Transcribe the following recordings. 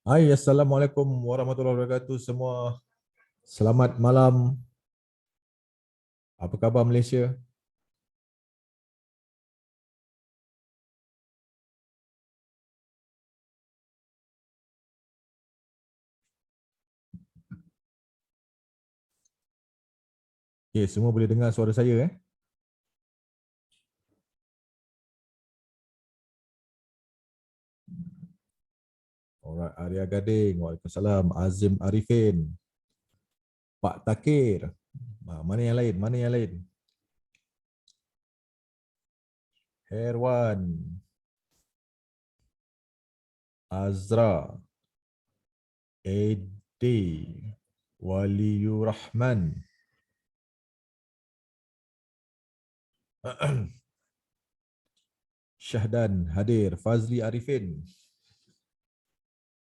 Hai, Assalamualaikum warahmatullahi wabarakatuh semua. Selamat malam. Apa khabar Malaysia? Okay, semua boleh dengar suara saya Alright, Arya Gading. Waalaikumsalam. Azim Arifin. Pak Takir. Mana yang lain? Mana yang lain? Herwan. Azra. Edi. Waliur Rahman. Syahdan hadir. Fazli Arifin.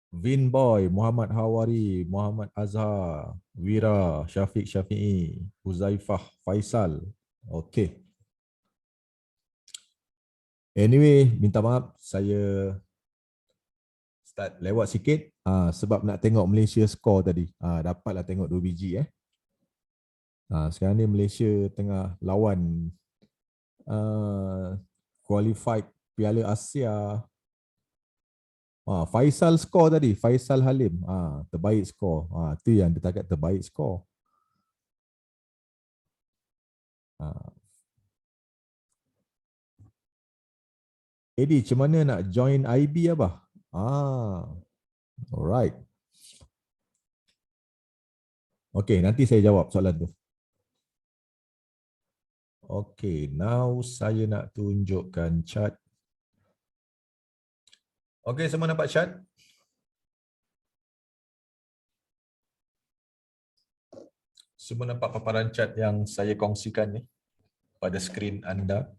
Vin Boy, Muhammad Hawari, Muhammad Azhar, Wira, Syafiq Syafi'i, Huzaifah Faisal. Okey. Anyway, minta maaf saya start lewat sikit sebab nak tengok Malaysia score tadi. Dapatlah tengok 2 biji sekarang ni Malaysia tengah lawan qualified Piala Asia. Faisal score tadi, Faisal Halim. Terbaik skor. Tu yang dia target terbaik skor. Eddie, macam mana nak join IB abah? Alright. Okay, nanti saya jawab soalan tu. Okay, now saya nak tunjukkan chart. Okay, semua nampak chart? Semua nampak paparan chart yang saya kongsikan ni pada skrin anda?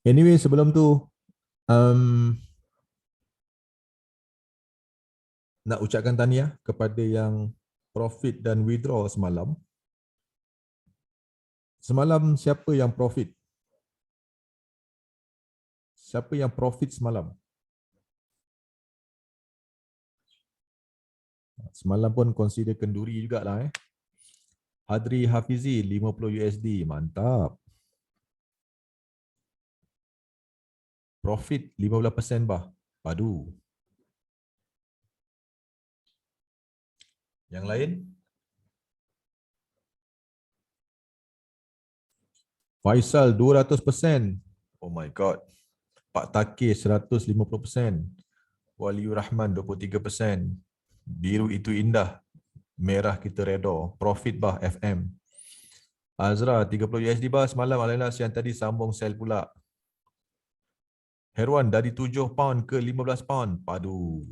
Anyway, sebelum tu, nak ucapkan tahniah kepada yang profit dan withdraw semalam. Semalam siapa yang profit? Siapa yang profit semalam? Semalam pun consider kenduri jugalah. Hadri Hafizi 50 USD, mantap. Profit 15% bah, padu. Yang lain? Faisal 200%. Oh my god. Pak Takir 150%. Waliur Rahman 23%. Biru itu indah. Merah kita redor. Profit bah FM. Azra 30 USD bah semalam. Alhamdulillah siang tadi sambung sell pula. Herwan dari 7 pound ke 15 pound. Padu.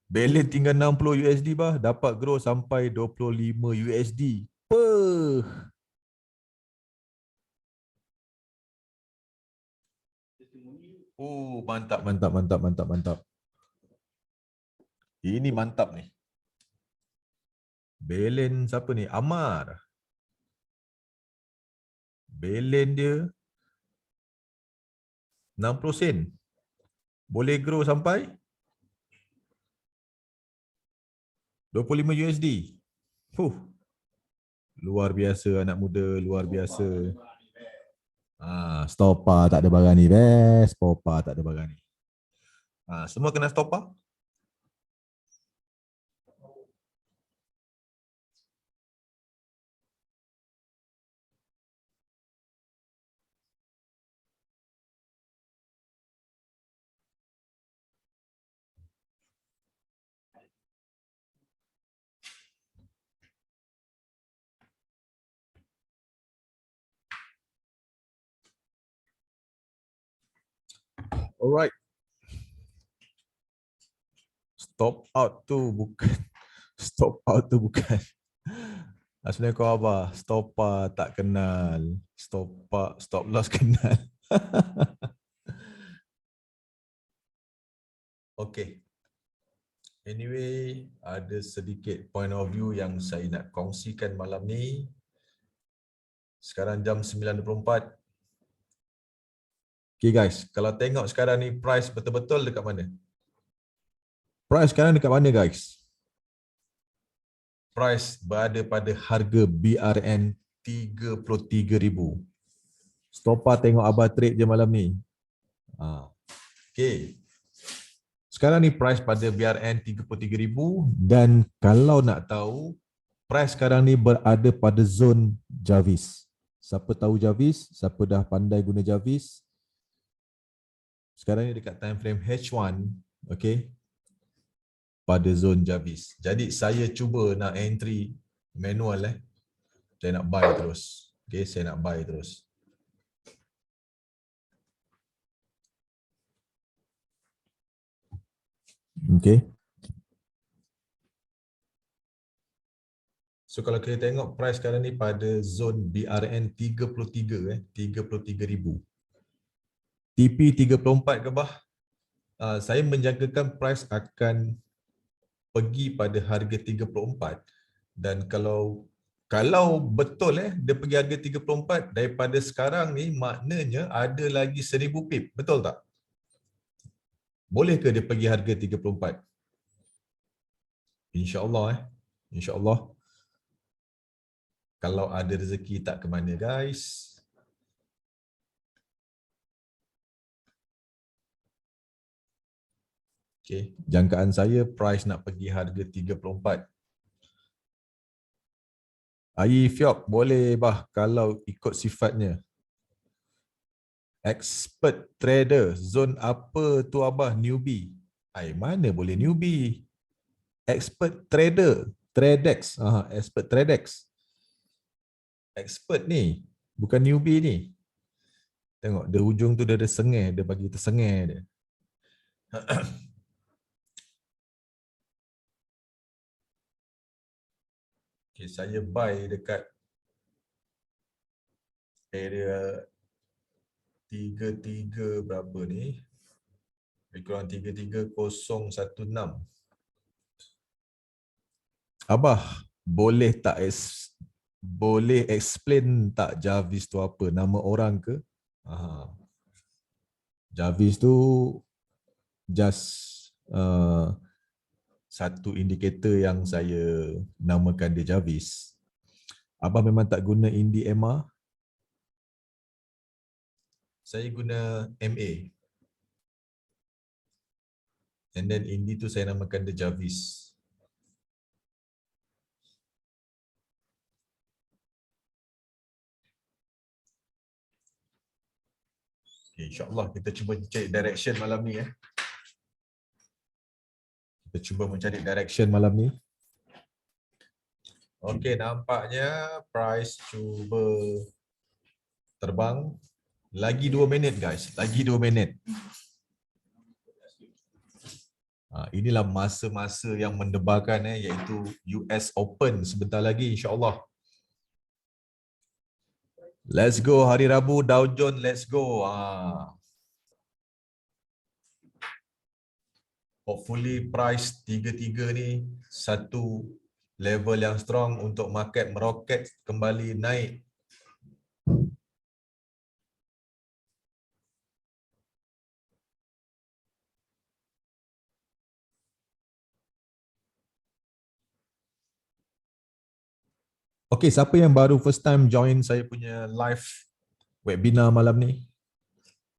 Balance tinggal 60 USD bah. Dapat grow sampai 25 USD. Peuh. Oh, mantap, mantap, mantap, mantap, mantap. Ini mantap ni. Balance apa ni? Amar. Balance dia 60 sen. Boleh grow sampai 25 USD. Luar biasa anak muda, luar biasa. Stopper tak ada barang ni, best. Stopper tak ada barang ni. Semua kena stopper. Alright. Stop out tu bukan. Stop out tu bukan. Sebenarnya kau apa? Stopper tak kenal. Stop loss kenal. Okay. Anyway, ada sedikit point of view yang saya nak kongsikan malam ni. Sekarang jam 9.24. Okay guys, kalau tengok sekarang ni price betul-betul dekat mana? Price sekarang dekat mana guys? Price berada pada harga BRN 33,000. Stopa tengok Abah trade je malam ni. Okay. Sekarang ni price pada BRN 33,000 dan kalau nak tahu, price sekarang ni berada pada zone Jarvis. Siapa tahu Jarvis? Siapa dah pandai guna Jarvis? Sekarang ni dekat time frame H1, okay, pada zone Jarvis. Jadi saya cuba nak entry manual Saya nak buy terus. Okay, saya nak buy terus. Okay. So kalau kita tengok price sekarang ni pada zone BRN 33, 33,000. TP 34 ke bah? Saya menjangkakan price akan pergi pada harga 34 dan kalau betul dia pergi harga 34 daripada sekarang ni maknanya ada lagi 1000 pip, betul tak? Boleh ke dia pergi harga 34? InsyaAllah InsyaAllah. Kalau ada rezeki tak ke mana guys. Okay, jangkaan saya price nak pergi harga 34. Ayi Fiok, boleh bah kalau ikut sifatnya. Expert trader, zone apa tu abah? Newbie. Mana boleh newbie? Expert trader, Tradex. Expert Tradex. Expert ni, bukan newbie ni. Tengok, di ujung tu dia ada sengih, dia bagi tersengih dia. Okay, saya buy dekat area 33 berapa ni? Lebih kurang 33016. Abah, boleh explain tak Jarvis tu apa? Nama orang ke? Jarvis tu just satu indikator yang saya namakan dia Jarvis. Abah memang tak guna Indie MR. Saya guna MA. And then Indie tu saya namakan dia Jarvis. Okay, InsyaAllah kita cuba cari direction malam ni. Kita cuba mencari direction malam ni. Okey, nampaknya price cuba terbang. Lagi 2 minit guys, lagi 2 minit. Inilah masa-masa yang mendebarkan iaitu US Open sebentar lagi insya-Allah. Let's go hari Rabu Dow Jones, let's go. Hopefully price 33 ni satu level yang strong untuk market meroket kembali naik. Okay, siapa yang baru first time join saya punya live webinar malam ni?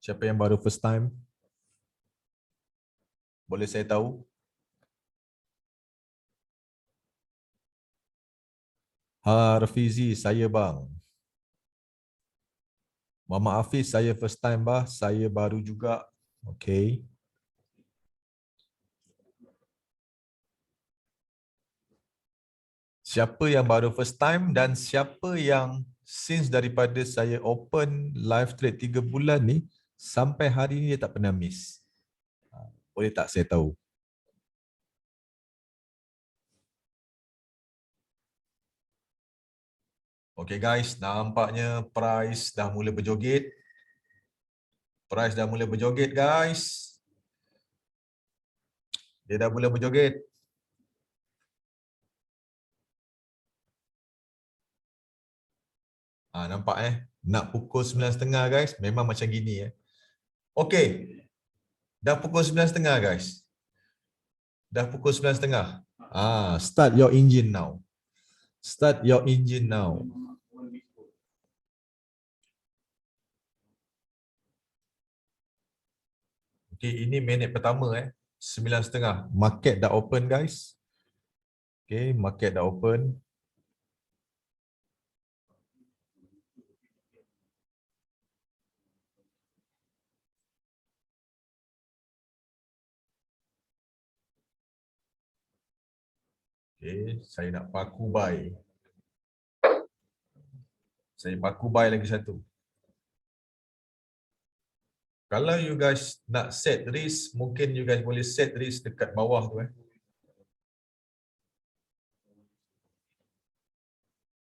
Siapa yang baru first time? Boleh saya tahu? Harfizi, saya bang. Mama Hafiz, saya first time bah. Saya baru juga. Okay. Siapa yang baru first time dan siapa yang since daripada saya open live trade 3 bulan ni sampai hari ni dia tak pernah miss. Boleh tak saya tahu? Okay guys, nampaknya price dah mula berjoget. Price dah mula berjoget guys. Dia dah mula berjoget. Nampak nak pukul 9.30 guys, memang macam gini Okey. Dah pukul 9.30 guys. Dah pukul 9.30. Start your engine now. Start your engine now. Okey, ini minit pertama 9.30. Market dah open guys. Okey, market dah open. Okey, saya nak paku buy. Saya paku buy lagi satu. Kalau you guys nak set risk, mungkin you guys boleh set risk dekat bawah tu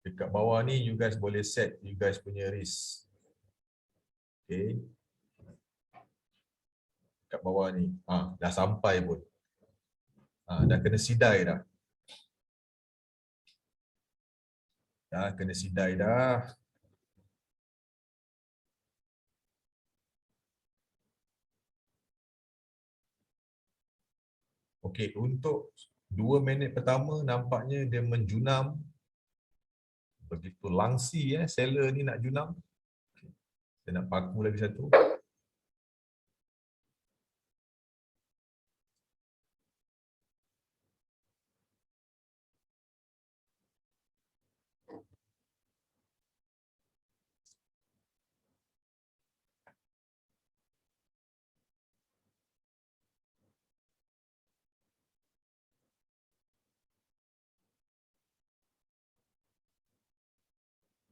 Dekat bawah ni you guys boleh set you guys punya risk. Okay. Kat bawah ni. Dah sampai pun. Dah kena sidai dah. Dah kena sidai dah. Okey, untuk 2 minit pertama nampaknya dia menjunam. Begitu langsi seller ni nak junam. Saya nak paku lagi satu.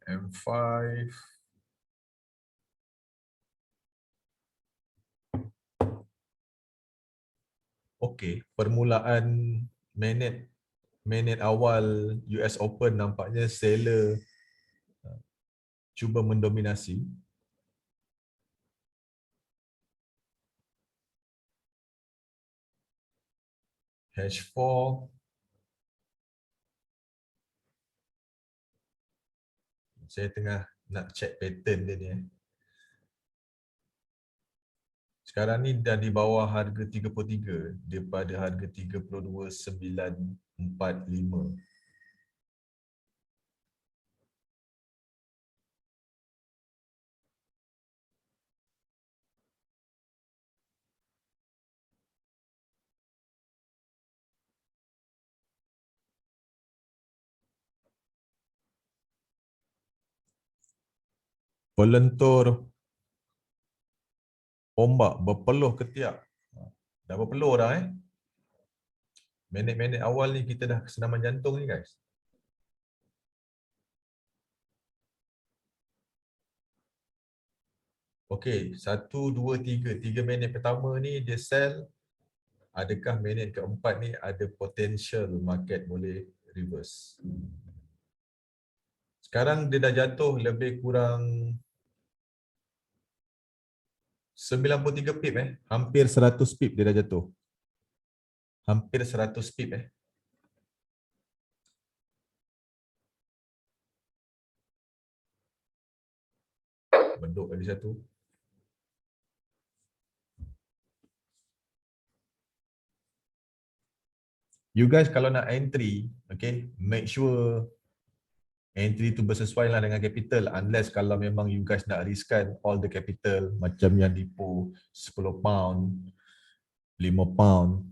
M5. Okey, permulaan minit awal US Open nampaknya seller cuba mendominasi. H4. Saya tengah nak check pattern dia ni. Sekarang ni dah di bawah harga 33 daripada harga 32,945. Pelentur ombak berpeluh ketiak. Dah berpeluh dah Minit-minit awal ni kita dah kesenaman jantung ni guys. Okey, 1, 2, 3. 3 minit pertama ni dia sell. Adakah minit keempat ni ada potential market boleh reverse? Sekarang dia dah jatuh lebih kurang 93 pip Hampir 100 pip dia dah jatuh. Hampir 100 pip Beduk lagi satu. You guys kalau nak entry, okay, make sure entry tu bersesuaian lah dengan capital. Unless kalau memang you guys nak riskan all the capital macam yang depo 10 pound, 5 pound.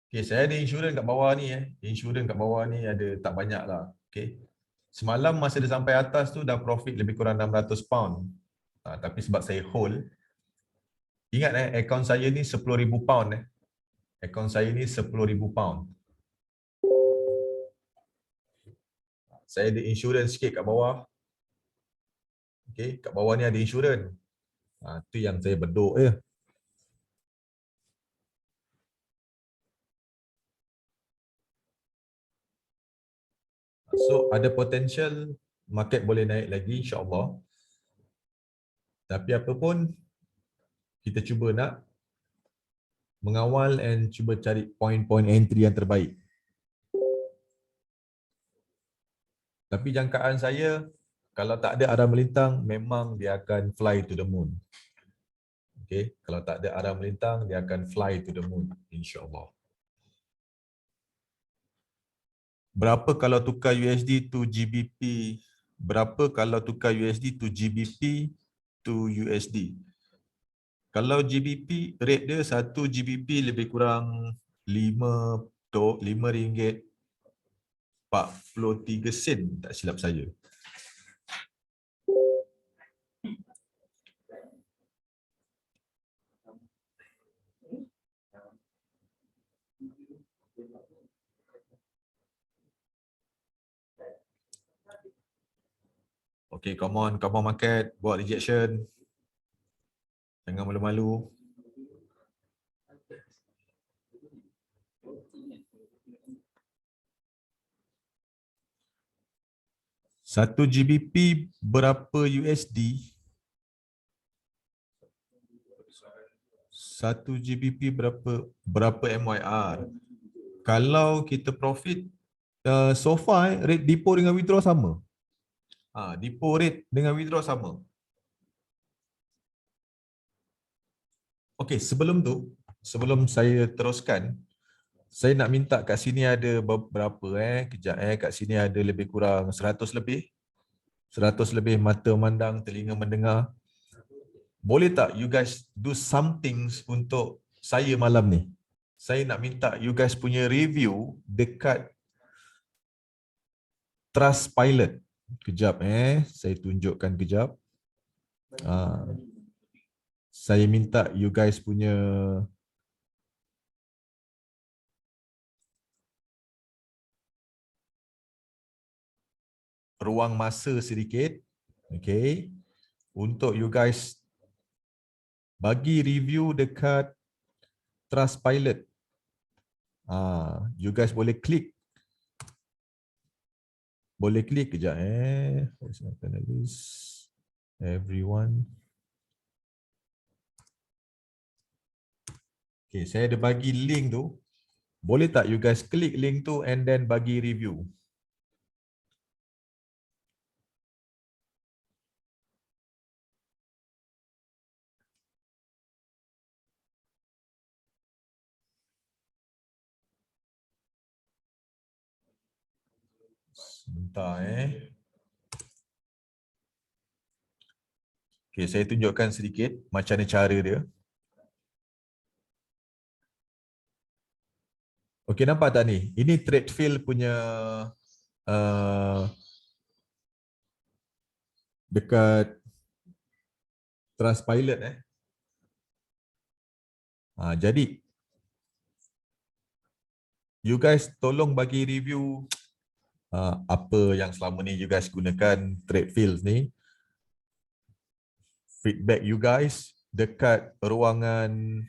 Okay, saya ada insurans kat bawah ni Insurans kat bawah ni ada tak banyak lah. Okay. Semalam masa dia sampai atas tu dah profit lebih kurang 600 pound. Tapi sebab saya hold, ingat akaun saya ni 10,000 pound Akaun saya ni 10,000 pound. Saya ada insurans sikit kat bawah. Okay, kat bawah ni ada insurans. Tu yang saya beduk je. So ada potential market boleh naik lagi insya-Allah. Tapi apa pun kita cuba nak mengawal and cuba cari point-point entry yang terbaik. Tapi jangkaan saya Kalau tak ada arah melintang, memang dia akan fly to the moon. Okay, kalau tak ada arah melintang, dia akan fly to the moon, insyaAllah. Berapa kalau tukar USD to GBP? Berapa kalau tukar USD to GBP to USD? Kalau GBP, rate dia 1 GBP lebih kurang 5 ringgit 43 sen, tak silap saya. Okay, come on market, buat rejection. Jangan malu-malu. Satu GBP berapa USD? 1 GBP berapa MYR? Kalau kita profit, so far rate depo dengan withdraw sama. Depo rate dengan withdraw sama. Okey, sebelum saya teruskan, saya nak minta kat sini ada berapa kejap kat sini ada lebih kurang 100 lebih. 100 lebih mata memandang, telinga mendengar. Boleh tak you guys do something untuk saya malam ni? Saya nak minta you guys punya review dekat Trustpilot. Kejap saya tunjukkan kejap. Saya minta you guys punya ruang masa sedikit, okay, untuk you guys bagi review dekat Trustpilot. You guys boleh klik kejap everyone. Okay, saya ada bagi link tu. Boleh tak you guys klik link tu and then bagi review? Sebentar Okay, saya tunjukkan sedikit macam mana cara dia. Okay, nampak tak ni? Ini Tradefil punya dekat Trustpilot jadi you guys tolong bagi review apa yang selama ni you guys gunakan Tradefil ni. Feedback you guys dekat ruangan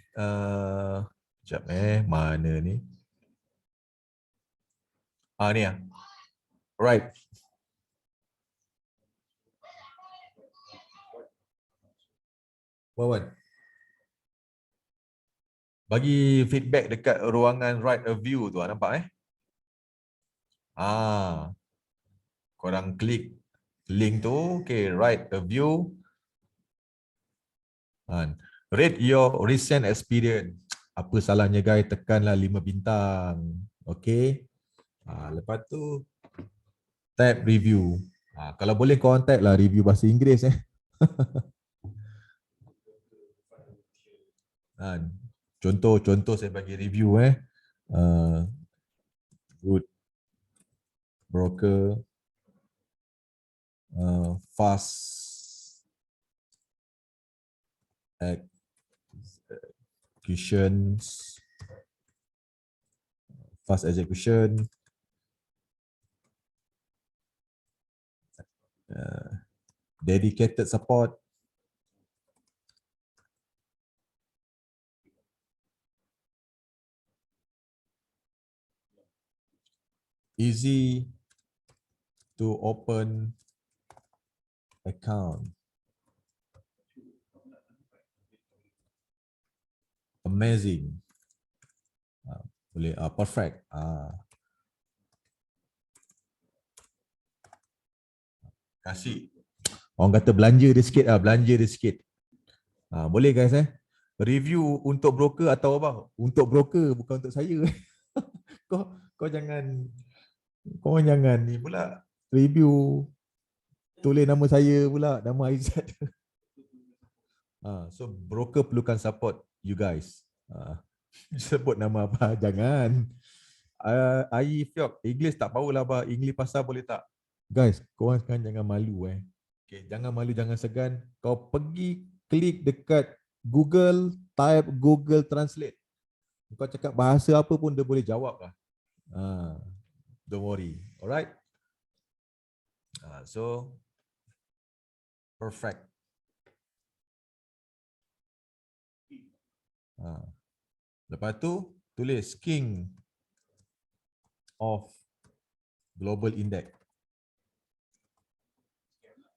sekejap mana ni? Ni right. Wawan. Bagi feedback dekat ruangan write a view tu, nampak korang klik link tu, okay, write a view. Rate your recent experience. Apa salahnya guys, tekanlah 5 bintang. Okay. Lepas tu tab review. Kalau boleh korang tab lah review bahasa Inggeris Contoh saya bagi review good broker, fast executions, fast execution, dedicated support, easy to open account, amazing, boleh perfect, kasih Orang kata belanja dia sikit lah, belanja dia sikit. Boleh guys review untuk broker atau apa? Untuk broker, bukan untuk saya. kau kau jangan ni pula review tulis nama saya pula, nama Aizat. So broker perlukan support you guys. Sebut nama apa? Jangan. Ai Fiok, English tak power lah bah. English pasal boleh tak? Guys, korang sekarang jangan malu Okay, jangan malu, jangan segan. Kau pergi klik dekat Google, type Google Translate. Kau cakap bahasa apa pun dia boleh jawab lah. Don't worry. Alright? So, perfect. Lepas tu, tulis King of Global Index.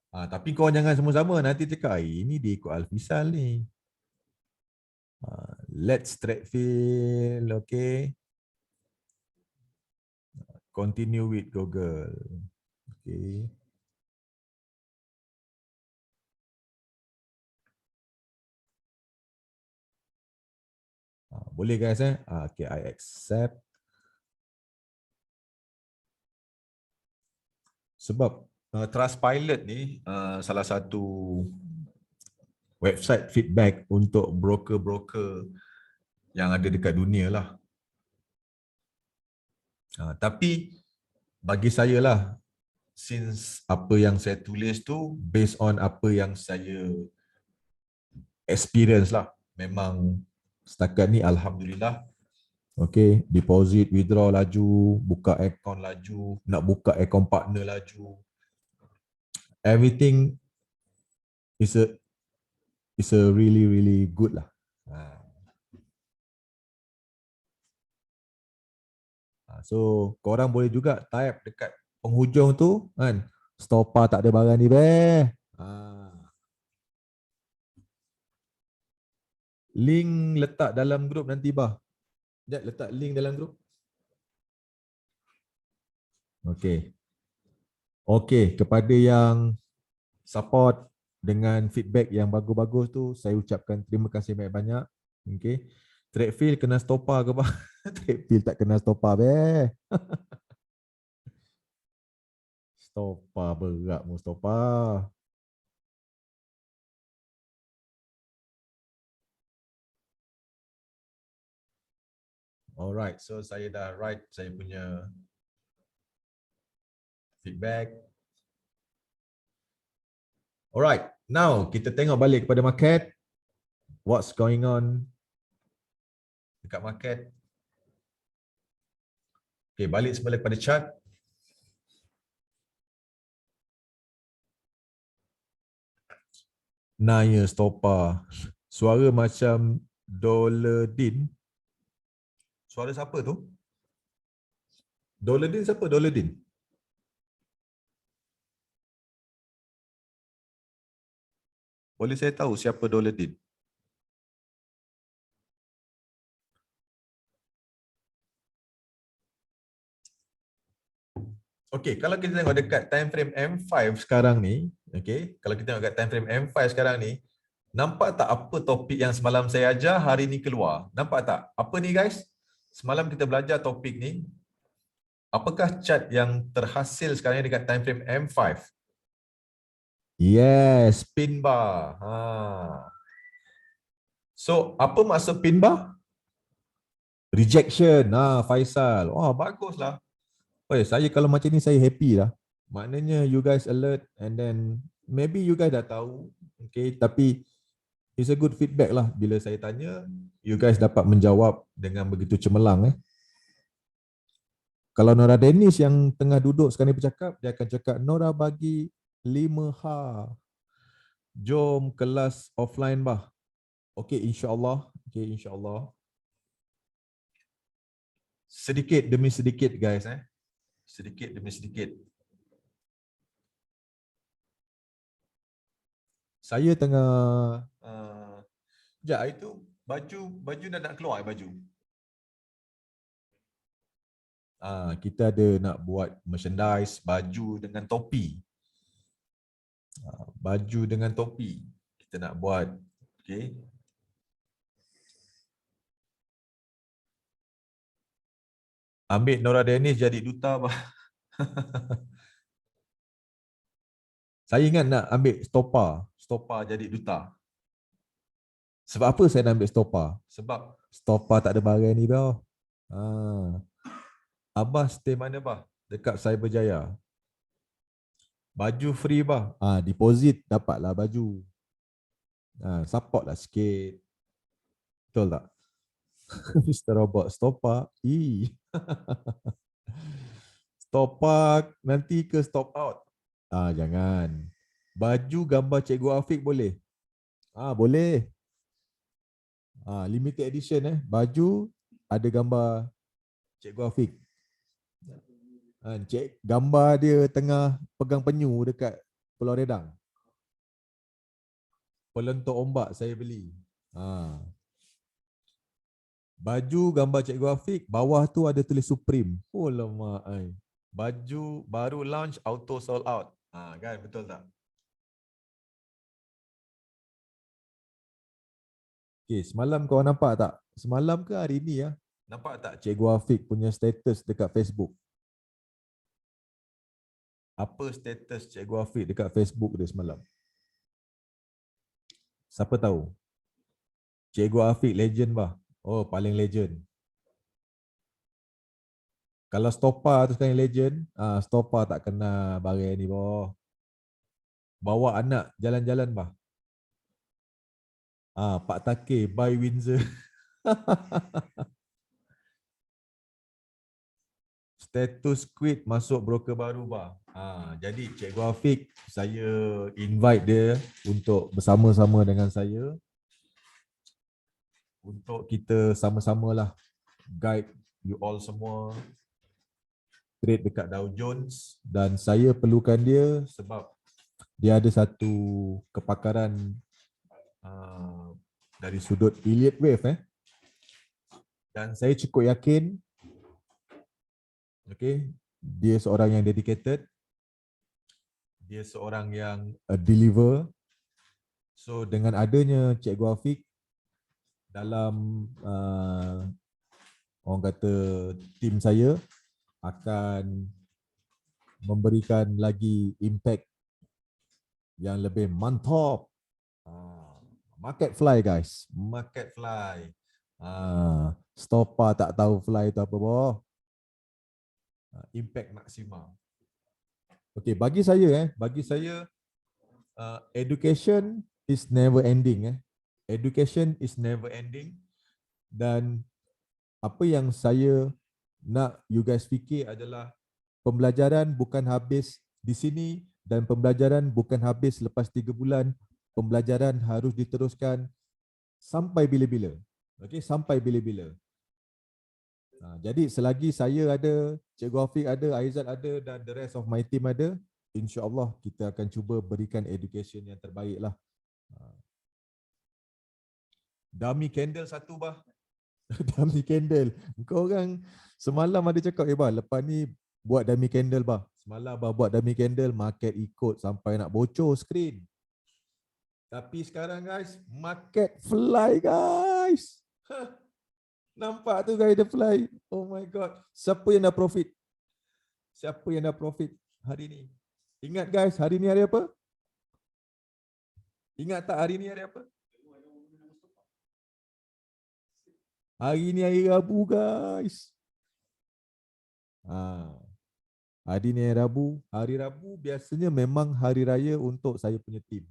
Tapi kau jangan sama-sama. Nanti cakap, ini dia ikut Alfisal ni. Let's Stratfield, okay. Continue with Google. Okay. Boleh guys okay, I accept. Sebab Trustpilot ni salah satu website feedback untuk broker-broker yang ada dekat dunia lah. Tapi bagi saya lah, since apa yang saya tulis tu based on apa yang saya experience lah. Memang setakat ni Alhamdulillah. Okay, deposit, withdraw laju, buka account laju, nak buka account partner laju. Everything is a really really good lah. So korang boleh juga type dekat penghujung tu kan, stopper tak ada barang ni beh. Link letak dalam grup nanti bah. Jap letak link dalam grup. Okay. Okay, kepada yang support dengan feedback yang bagus-bagus tu, saya ucapkan terima kasih banyak-banyak. Okay. Trackfield kena stopper ke bah? Trackfield tak kena stopper beh. Stopper berat Mustafa. Alright, so saya dah write saya punya feedback. Alright, now kita tengok balik kepada market. What's going on dekat market? Okay, balik sebalik pada chart. Naya stopper. Suara macam Doledin. Suara siapa tu? Doledin siapa? Doledin? Boleh saya tahu siapa Doledin? Okey, kalau kita tengok dekat time frame M5 sekarang ni, okey, kalau kita tengok dekat time frame M5 sekarang ni, nampak tak apa topik yang semalam saya ajar hari ni keluar? Nampak tak? Apa ni guys? Semalam kita belajar topik ni. Apakah chart yang terhasil sekarang ni dekat time frame M5? Yes, pin bar. So, apa maksud pin bar? Rejection. Faisal. Wah, baguslah. Saya kalau macam ni saya happy lah. Maknanya you guys alert and then maybe you guys dah tahu. Okay, tapi it's a good feedback lah. Bila saya tanya, you guys dapat menjawab dengan begitu cemerlang. Kalau Nora Dennis yang tengah duduk sekarang ni bercakap, dia akan cakap, Nora bagi 5H. Jom kelas offline bah. Okay, insyaAllah. Okay, insyaAllah. Sedikit demi sedikit guys. Sedikit demi sedikit. Saya tengah itu baju dah nak keluar baju. Kita ada nak buat merchandise baju dengan topi. Baju dengan topi kita nak buat. Okay. Ambil Nora Dennis jadi duta bah. Saya ingat nak ambil Stopa jadi duta. Sebab apa saya nak ambil Stopa? Sebab Stopa tak ada barang ni bah. Abah stay mana bah? Dekat Cyberjaya. Baju free bah. Deposit dapatlah baju. Support lah sikit. Betul tak? Mr. Robot Stopa. Stopa nanti ke stop out. Jangan. Baju gambar Cikgu Afiq boleh? Boleh. Limited edition Baju ada gambar Cikgu Afiq. Gambar dia tengah pegang penyu dekat Pulau Redang. Pelentok ombak saya beli. Baju gambar Cikgu Afiq, bawah tu ada tulis Supreme. Oh lama ai. Baju baru launch auto sold out. Kan betul tak? Okay, semalam kau nampak tak? Semalam ke hari ni ya? Nampak tak Cikgu Afiq punya status dekat Facebook? Apa status Cikgu Afiq dekat Facebook dia semalam? Siapa tahu? Cikgu Afiq legend bah. Oh, paling legend. Kalau Stopa tu sekarang legend, Stopa tak kena barang ni bah. Bawa anak jalan-jalan bah. Pak Takir buy Windsor. Status quit masuk broker baru bah. Jadi Cikgu Afiq, saya invite dia untuk bersama-sama dengan saya untuk kita sama-samalah guide you all semua trade dekat Dow Jones, dan saya perlukan dia sebab dia ada satu kepakaran dari sudut Elliott Wave dan saya cukup yakin dia seorang yang dedicated, dia seorang yang deliver. So dengan adanya Cikgu Afiq dalam orang kata tim saya akan memberikan lagi impact yang lebih mantap. Market fly guys, market fly. Stopa tak tahu fly itu apa boh. Impact maksimal. Okay, bagi saya education is never ending. Education is never ending, dan apa yang saya nak you guys fikir adalah pembelajaran bukan habis di sini dan pembelajaran bukan habis lepas 3 bulan. Pembelajaran harus diteruskan sampai bila-bila. Okey, sampai bila-bila. Jadi selagi saya ada, Cikgu Afiq ada, Aizat ada dan the rest of my team ada, insya-Allah kita akan cuba berikan education yang terbaik lah. Dummy candle satu bah. Dummy candle. Kau orang semalam ada cakap, bah, lepas ni buat dummy candle bah. Semalam bah buat dummy candle, market ikut sampai nak bocor screen. Tapi sekarang guys, market fly guys. Nampak tu guys, dia fly. Oh my god. Siapa yang dah profit? Siapa yang dah profit hari ni? Ingat guys, hari ni hari apa? Ingat tak hari ni hari apa? Hari ni hari Rabu guys. Hari ni hari Rabu. Hari Rabu biasanya memang hari raya untuk saya punya team.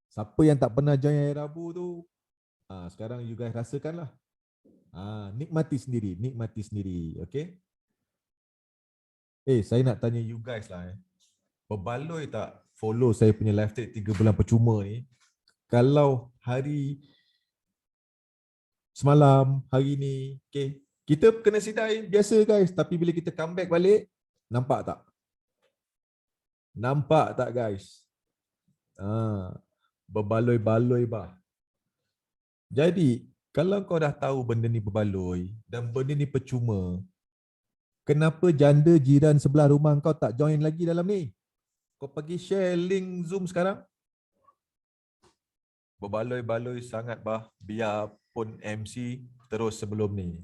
Siapa yang tak pernah join hari Rabu tu, sekarang you guys rasakanlah. Nikmati sendiri, okay? Saya nak tanya you guys lah. Berbaloi tak follow saya punya live trade 3 bulan percuma ni? Kalau hari semalam, hari ni, okay, kita kena sidai biasa guys. Tapi bila kita come back balik, nampak tak? Nampak tak guys? Berbaloi-baloi bah. Jadi, kalau kau dah tahu benda ni berbaloi dan benda ni percuma, kenapa janda jiran sebelah rumah kau tak join lagi dalam ni? Kau pergi share link Zoom sekarang. Berbaloi-baloi sangat bah. Biarpun MC terus sebelum ni.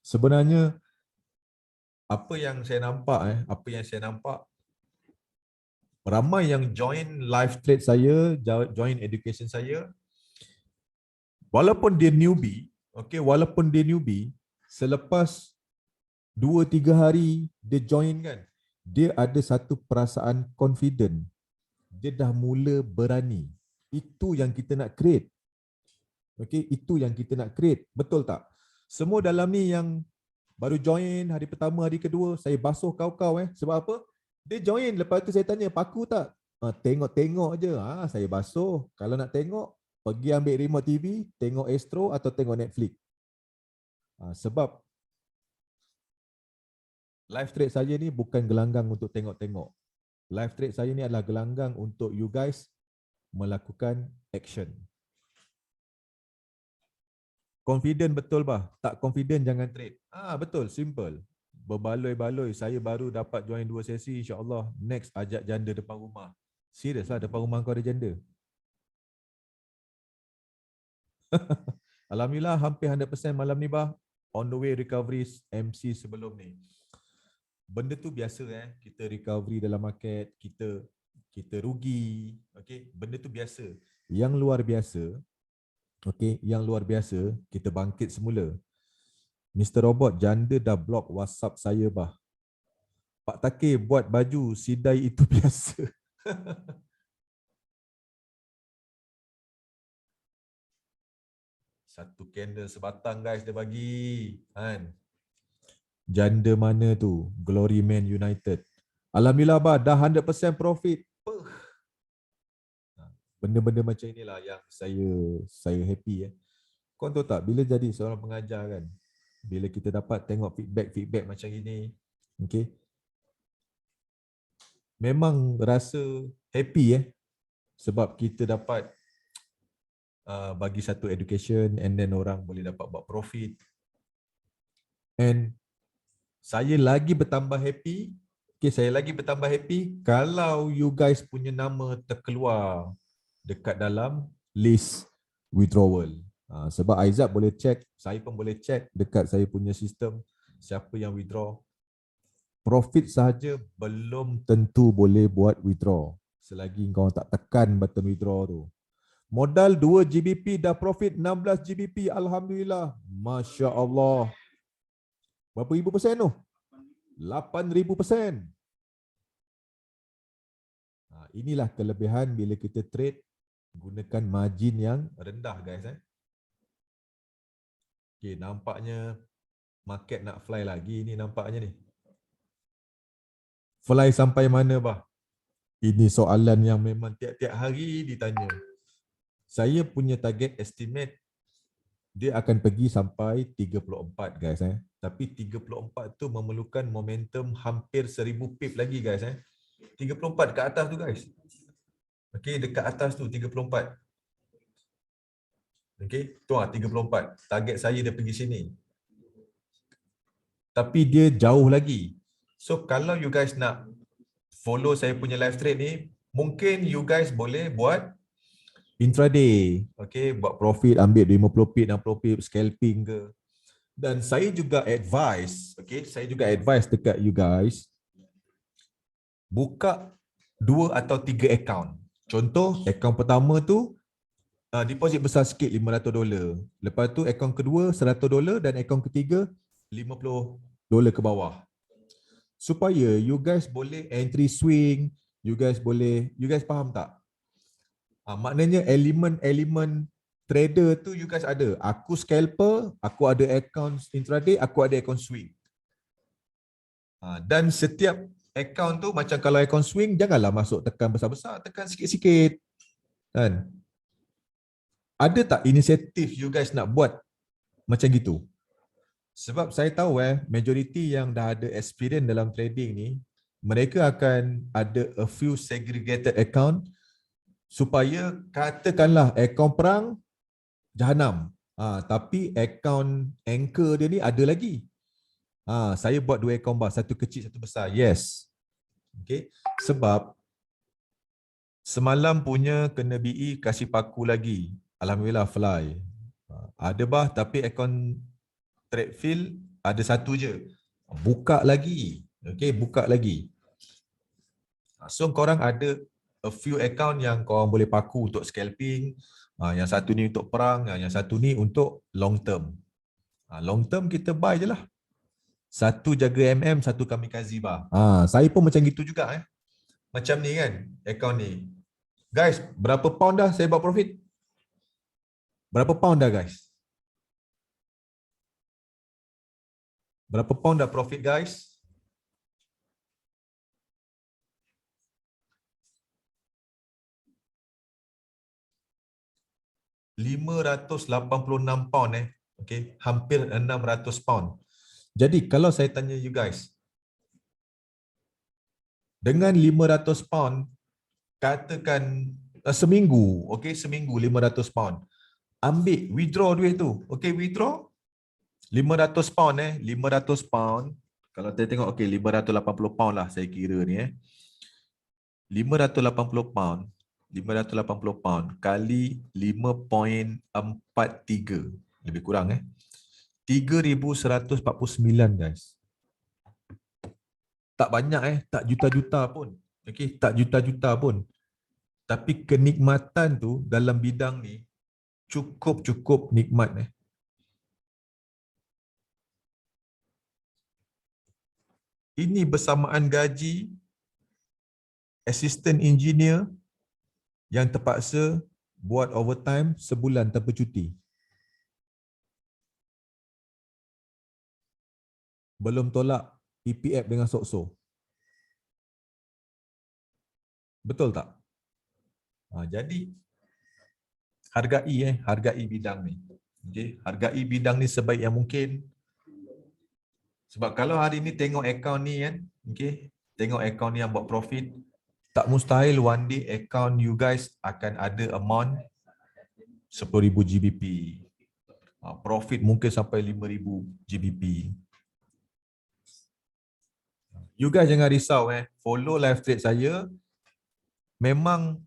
Sebenarnya apa yang saya nampak, ramai yang join live trade saya, join education saya, walaupun dia newbie, selepas 2-3 hari dia join kan, dia ada satu perasaan confident. Dia dah mula berani. Itu yang kita nak create. Okey, itu yang kita nak create. Betul tak? Semua dalam ni yang baru join hari pertama, hari kedua, saya basuh kau-kau sebab apa? Dia join, lepas tu saya tanya, paku tak? Tengok-tengok je. Saya basuh. Kalau nak tengok, pergi ambil remote TV, tengok Astro atau tengok Netflix. Sebab live trade saya ni bukan gelanggang untuk tengok-tengok. Live trade saya ni adalah gelanggang untuk you guys melakukan action. Confident betul bah? Tak confident jangan trade. Betul, simple. Berbaloi-baloi, saya baru dapat join 2 sesi, insya-Allah next ajak janda depan rumah. Serius lah, depan rumah kau ada janda. Alhamdulillah hampir 100% malam ni bah. On the way recovery MC sebelum ni. Benda tu biasa kita recovery dalam market, kita rugi, okey, benda tu biasa. Yang luar biasa, yang luar biasa, kita bangkit semula. Mr. Robot, janda dah block WhatsApp saya bah. Pak Takir buat baju sidai itu biasa. Satu candle sebatang guys dia bagi, kan? Janda mana tu? Glory Man United. Alhamdulillah bah, dah 100% profit. Benda-benda macam inilah yang saya happy. Kau tahu tak, bila jadi seorang pengajar kan, bila kita dapat tengok feedback macam ini, okay, memang rasa happy sebab kita dapat bagi satu education and then orang boleh dapat buat profit. And saya lagi bertambah happy, kalau you guys punya nama terkeluar dekat dalam list withdrawal. Sebab Aizat boleh check, saya pun boleh check dekat saya punya sistem siapa yang withdraw. Profit sahaja belum tentu boleh buat withdraw selagi kau tak tekan button withdraw tu. Modal 2 GBP dah profit 16 GBP. Alhamdulillah. Masya Allah. Berapa ribu persen tu? 8,000%. Inilah kelebihan bila kita trade gunakan margin yang rendah guys. Okay, nampaknya market nak fly lagi ni nampaknya ni. Fly sampai mana bah? Ini soalan yang memang tiap-tiap hari ditanya. Saya punya target estimate dia akan pergi sampai 34 guys. Tapi 34 tu memerlukan momentum hampir 1000 pip lagi guys. 34 dekat atas tu guys. Okay, dekat atas tu 34. Okay, tu 34. Target saya dia pergi sini. Tapi dia jauh lagi. So kalau you guys nak follow saya punya live trade ni, mungkin you guys boleh buat intraday. Okay, buat profit, ambil 50 pip, 60 pip, scalping ke. Dan saya juga advise, dekat you guys, buka 2 atau 3 account. Contoh, account pertama tu deposit besar sikit $500. Lepas tu account kedua $100 dan account ketiga $50 ke bawah. Supaya you guys boleh entry swing, you guys faham tak? Maknanya elemen trader tu you guys ada. Aku scalper, aku ada account intraday, aku ada account swing. Dan setiap account tu macam kalau account swing janganlah masuk tekan besar-besar, tekan sikit-sikit. Kan? Ada tak inisiatif you guys nak buat macam gitu? Sebab saya tahu majority yang dah ada experience dalam trading ni, mereka akan ada a few segregated account supaya katakanlah account perang Jahanam. Tapi account anchor dia ni ada lagi. Saya buat 2 account bah, satu kecil satu besar. Yes. Okay. Sebab Semalam punya kena BE kasih paku lagi. Alhamdulillah fly. Ada bah tapi akaun trade field ada satu je. Buka lagi. Okay, buka lagi. So korang ada a few account yang korang boleh paku untuk scalping. Yang satu ni untuk perang, yang satu ni untuk long term. Long term kita buy je lah. Satu jaga satu kamikaze bar. Saya pun macam gitu juga Macam ni kan, account ni. Guys, berapa pound dah saya buat profit? Berapa pound dah guys? Berapa pound dah profit guys? £586 Okay, hampir 600 pound. Jadi kalau saya tanya you guys, dengan 500 pound, katakan seminggu, okay, seminggu 500 pound. Ambil, withdraw duit tu. Okay, withdraw 500 pound 500 pound. Kalau saya tengok, okay, 580 pound lah saya kira ni 580 pound. 580 pound kali 5.43. Lebih kurang 3,149 guys. Tak banyak tak juta-juta pun. Okay, tak juta-juta pun. Tapi kenikmatan tu dalam bidang ni cukup-cukup nikmat Ini bersamaan gaji assistant engineer yang terpaksa buat overtime sebulan tanpa cuti. Belum tolak EPF dengan SOCSO. Betul tak? Jadi hargai bidang ni. Okay? Hargai bidang ni sebaik yang mungkin. Sebab kalau hari ni tengok akaun ni okay? Tengok akaun ni yang buat profit, tak mustahil one day account you guys akan ada amount 10,000 GBP. Profit mungkin sampai 5,000 GBP. You guys jangan risau follow live trade saya. Memang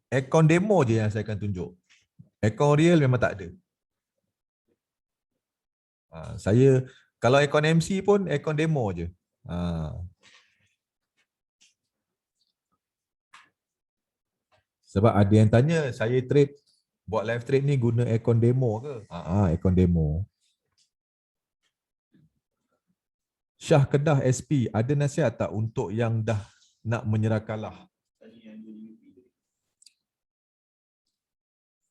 account demo je yang saya akan tunjuk. Account real memang tak ada. Saya kalau account MC pun account demo je. Sebab ada yang tanya saya trade buat live trade ni guna account demo ke? Account demo. Syah Kedah SP, ada nasihat tak untuk yang dah nak menyerah kalah?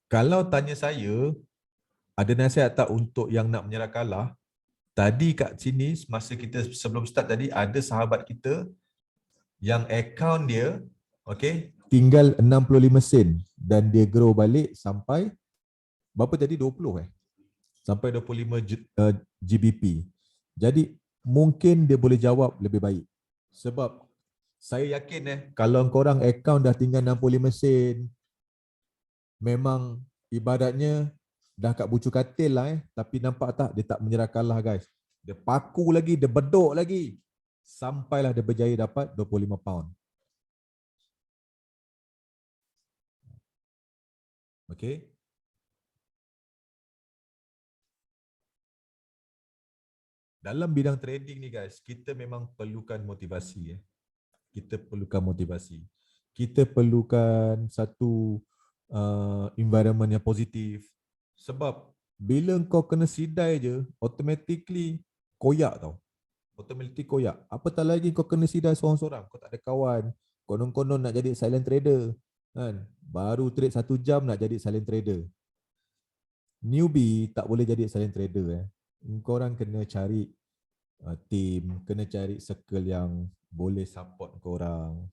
Kalau tanya saya, ada nasihat tak untuk yang nak menyerah kalah? Tadi kat sini, masa kita sebelum start tadi, ada sahabat kita yang akaun dia, okay, tinggal 65 sen dan dia grow balik sampai berapa tadi? 20 sampai 25 GBP. Jadi mungkin dia boleh jawab lebih baik. Sebab saya yakin kalau korang akaun dah tinggal 65 sen, memang ibaratnya dah kat bucu katil lah tapi nampak tak dia tak menyerah kalah guys. Dia paku lagi, dia bedok lagi. Sampailah dia berjaya dapat 25 pound. Okay. Dalam bidang trading ni guys, kita memang perlukan motivasi Kita perlukan motivasi. Kita perlukan satu environment yang positif. Sebab bila kau kena sidai je, automatically koyak tau. Automatically koyak. Apatah lagi kau kena sidai seorang-seorang. Kau tak ada kawan. Konon-konon nak jadi silent trader. Kan? Baru trade 1 jam nak jadi silent trader. Newbie tak boleh jadi silent trader. Kau orang kena cari team, kena cari circle yang boleh support korang.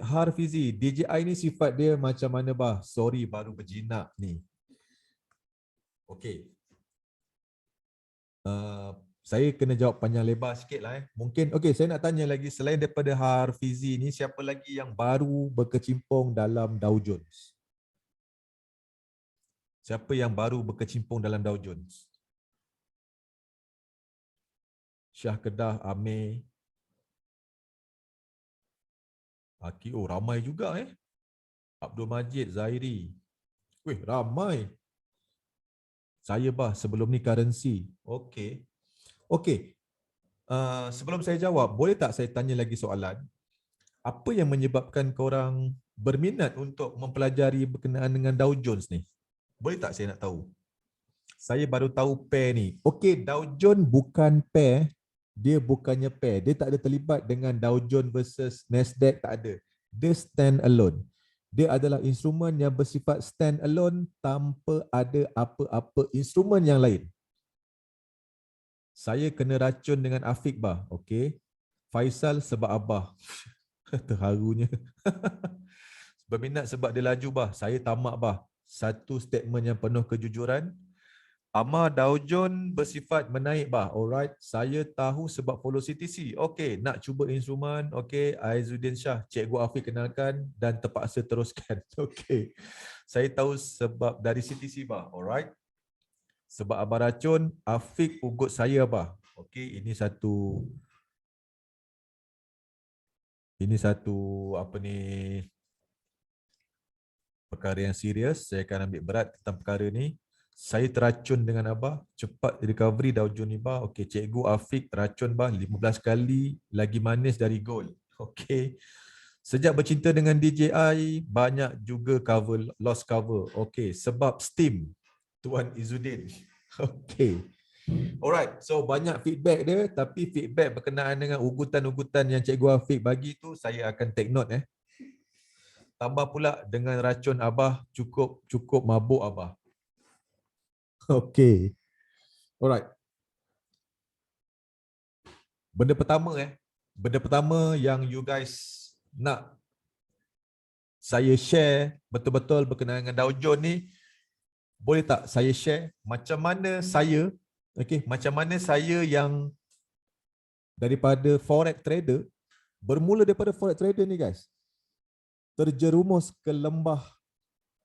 Harfizi, DJI ni sifat dia macam mana bah? Sorry baru berjinak ni. Okay. Saya kena jawab panjang lebar sikit lah Mungkin, okay, saya nak tanya lagi, selain daripada Harfizi ni, siapa lagi yang baru berkecimpung dalam Dow Jones? Siapa yang baru berkecimpung dalam Dow Jones? Syah Kedah, Amir. Aki, oh ramai juga Abdul Majid, Zairi. Weh, ramai. Saya bah, sebelum ni currency. Okey. Okey. Sebelum saya jawab, boleh tak saya tanya lagi soalan? Apa yang menyebabkan korang berminat untuk mempelajari berkenaan dengan Dow Jones ni? Boleh tak saya nak tahu? Saya baru tahu pair ni. Okey, Dow Jones bukan pair. Dia bukannya pair. Dia tak ada terlibat dengan Dow Jones versus Nasdaq, tak ada. Dia stand alone. Dia adalah instrumen yang bersifat stand alone tanpa ada apa-apa instrumen yang lain. Saya kena racun dengan Afiq bah. Okey. Faisal sebab Abah. Terharunya. Berminat sebab dia laju bah. Saya tamak bah. Satu statement yang penuh kejujuran. Amar Dow Jones bersifat menaik bah. Alright, saya tahu sebab follow CTC. Okey, nak cuba instrumen. Okey, Aizuddin Shah, Cikgu Afiq kenalkan dan terpaksa teruskan. Okey. Saya tahu sebab dari CTC bah. Alright. Sebab Abah racun, Afiq ugut saya bah. Okey, ini satu apa ni, perkara yang serius. Saya akan ambil berat tentang perkara ni. Saya teracun dengan Abah, cepat recovery Dow Jones ni bah. Okey, Cikgu Afiq racun bah 15 kali lagi manis dari gold. Okey. Sejak bercinta dengan DJI, banyak juga cover, lost cover. Okey, sebab Steam, Tuan Izzuddin. Okey. Alright, so banyak feedback dia, tapi feedback berkenaan dengan ugutan-ugutan yang Cikgu Afiq bagi tu, saya akan take note Tambah pula dengan racun Abah, cukup mabuk Abah. Okey. Alright. Benda pertama yang you guys nak saya share betul-betul berkenaan dengan Dow Jones ni, boleh tak saya share macam mana saya, macam mana saya yang daripada forex trader, bermula daripada forex trader ni guys, terjerumus ke lembah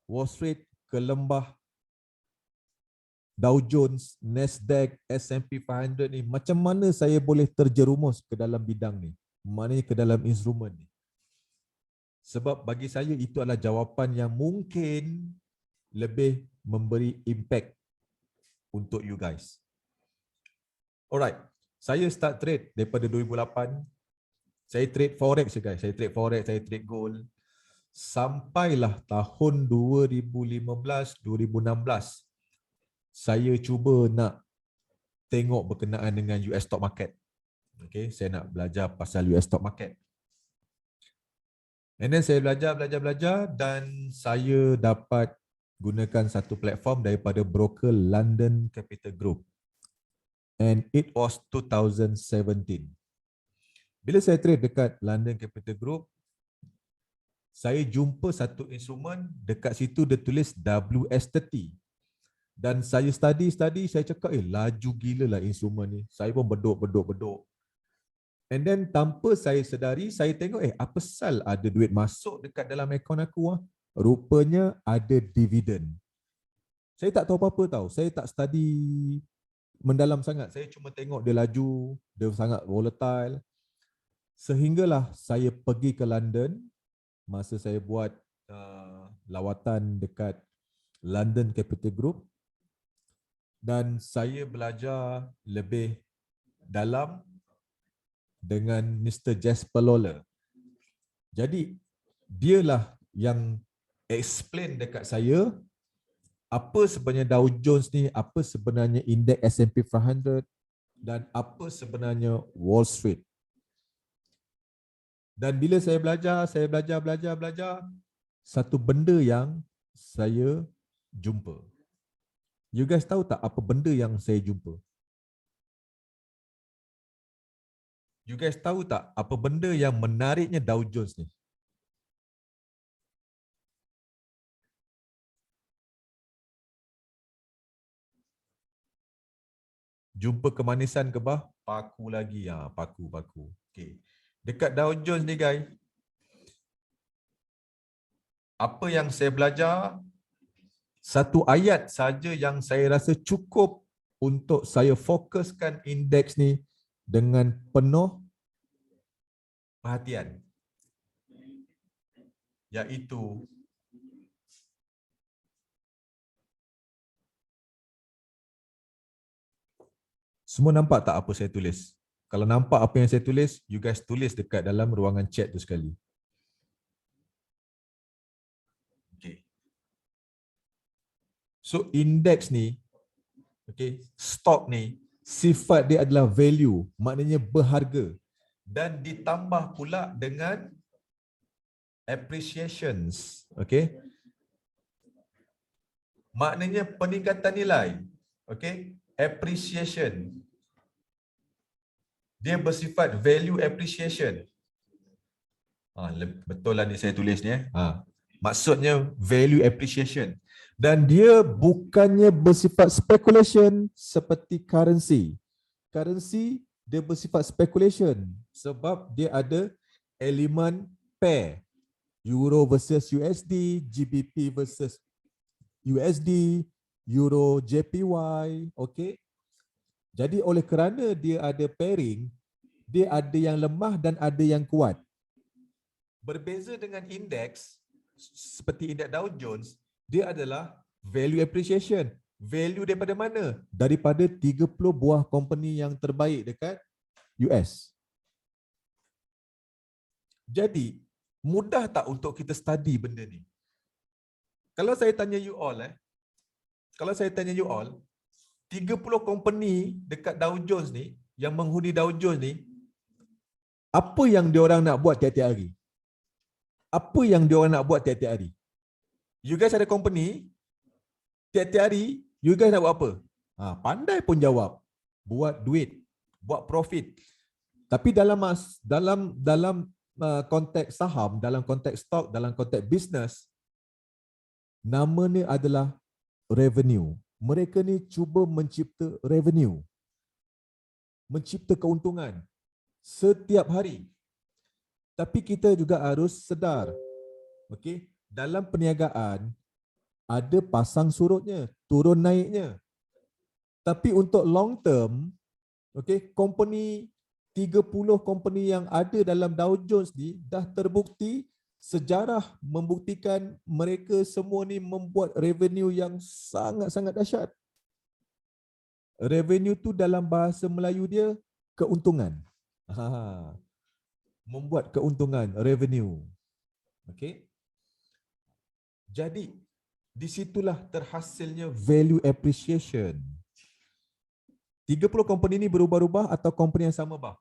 Wall Street, ke lembah Dow Jones, Nasdaq, S&P 500 ni, macam mana saya boleh terjerumus ke dalam bidang ni? Maknanya ke dalam instrumen ni. Sebab bagi saya itu adalah jawapan yang mungkin lebih memberi impact untuk you guys. Alright, saya start trade daripada 2008. Saya trade forex guys, saya trade gold. Sampailah tahun 2015, 2016. Saya cuba nak tengok berkenaan dengan US stock market. Okay, saya nak belajar pasal US stock market. And then saya belajar dan saya dapat gunakan satu platform daripada broker London Capital Group. And it was 2017. Bila saya trade dekat London Capital Group, saya jumpa satu instrumen, dekat situ dia tulis WS30. Dan saya study, saya cakap, laju gila lah instrumen ni. Saya pun bedok. And then tanpa saya sedari, saya tengok, apa sal ada duit masuk dekat dalam akaun aku. Rupanya ada dividen. Saya tak tahu apa-apa tau. Saya tak study mendalam sangat. Saya cuma tengok dia laju, dia sangat volatile. Sehinggalah saya pergi ke London, masa saya buat lawatan dekat London Capital Group, dan saya belajar lebih dalam dengan Mr. Jasper Lawler. Jadi, dialah yang explain dekat saya apa sebenarnya Dow Jones ni, apa sebenarnya indeks S&P 500 dan apa sebenarnya Wall Street. Dan bila saya belajar, satu benda yang saya jumpa. You guys tahu tak apa benda yang saya jumpa? You guys tahu tak apa benda yang menariknya Dow Jones ni? Jumpa kemanisan ke bah? Paku lagi. Paku. Okay. Dekat Dow Jones ni guys, apa yang saya belajar, satu ayat saja yang saya rasa cukup untuk saya fokuskan indeks ni dengan penuh perhatian. iaitu semua nampak tak apa saya tulis? Kalau nampak apa yang saya tulis, you guys tulis dekat dalam ruangan chat tu sekali. Okay. So indeks ni, okay, stok ni, sifat dia adalah value, maknanya berharga. Dan ditambah pula dengan appreciations. Okay. Maknanya peningkatan nilai. Okay. Appreciation. Dia bersifat value appreciation. Betul lah ni saya tulis ni. Maksudnya value appreciation. Dan dia bukannya bersifat speculation seperti currency. Currency dia bersifat speculation sebab dia ada elemen pair. Euro versus USD, GBP versus USD, Euro JPY, okay? Jadi oleh kerana dia ada pairing, dia ada yang lemah dan ada yang kuat. Berbeza dengan indeks, seperti indeks Dow Jones, dia adalah value appreciation. Value daripada mana? Daripada 30 buah company yang terbaik dekat US. Jadi, mudah tak untuk kita study benda ni? Kalau saya tanya you all, 30 company dekat Dow Jones ni, yang menghuni Dow Jones ni, apa yang diorang nak buat tiap-tiap hari? Apa yang diorang nak buat tiap-tiap hari? You guys ada company, tiap-tiap hari, you guys nak buat apa? Pandai pun jawab. Buat duit, buat profit. Tapi dalam konteks saham, dalam konteks stok, dalam konteks bisnes, nama ni adalah revenue. Mereka ni cuba mencipta revenue. Mencipta keuntungan setiap hari. Tapi kita juga harus sedar, okey, dalam perniagaan ada pasang surutnya, turun naiknya. Tapi untuk long term, okey, 30 company yang ada dalam Dow Jones ni dah terbukti, sejarah membuktikan mereka semua ni membuat revenue yang sangat-sangat dahsyat. Revenue tu dalam bahasa Melayu dia keuntungan. Membuat keuntungan, revenue. Okey. Jadi, disitulah terhasilnya value appreciation. 30 company ni berubah-ubah atau company yang sama, bah?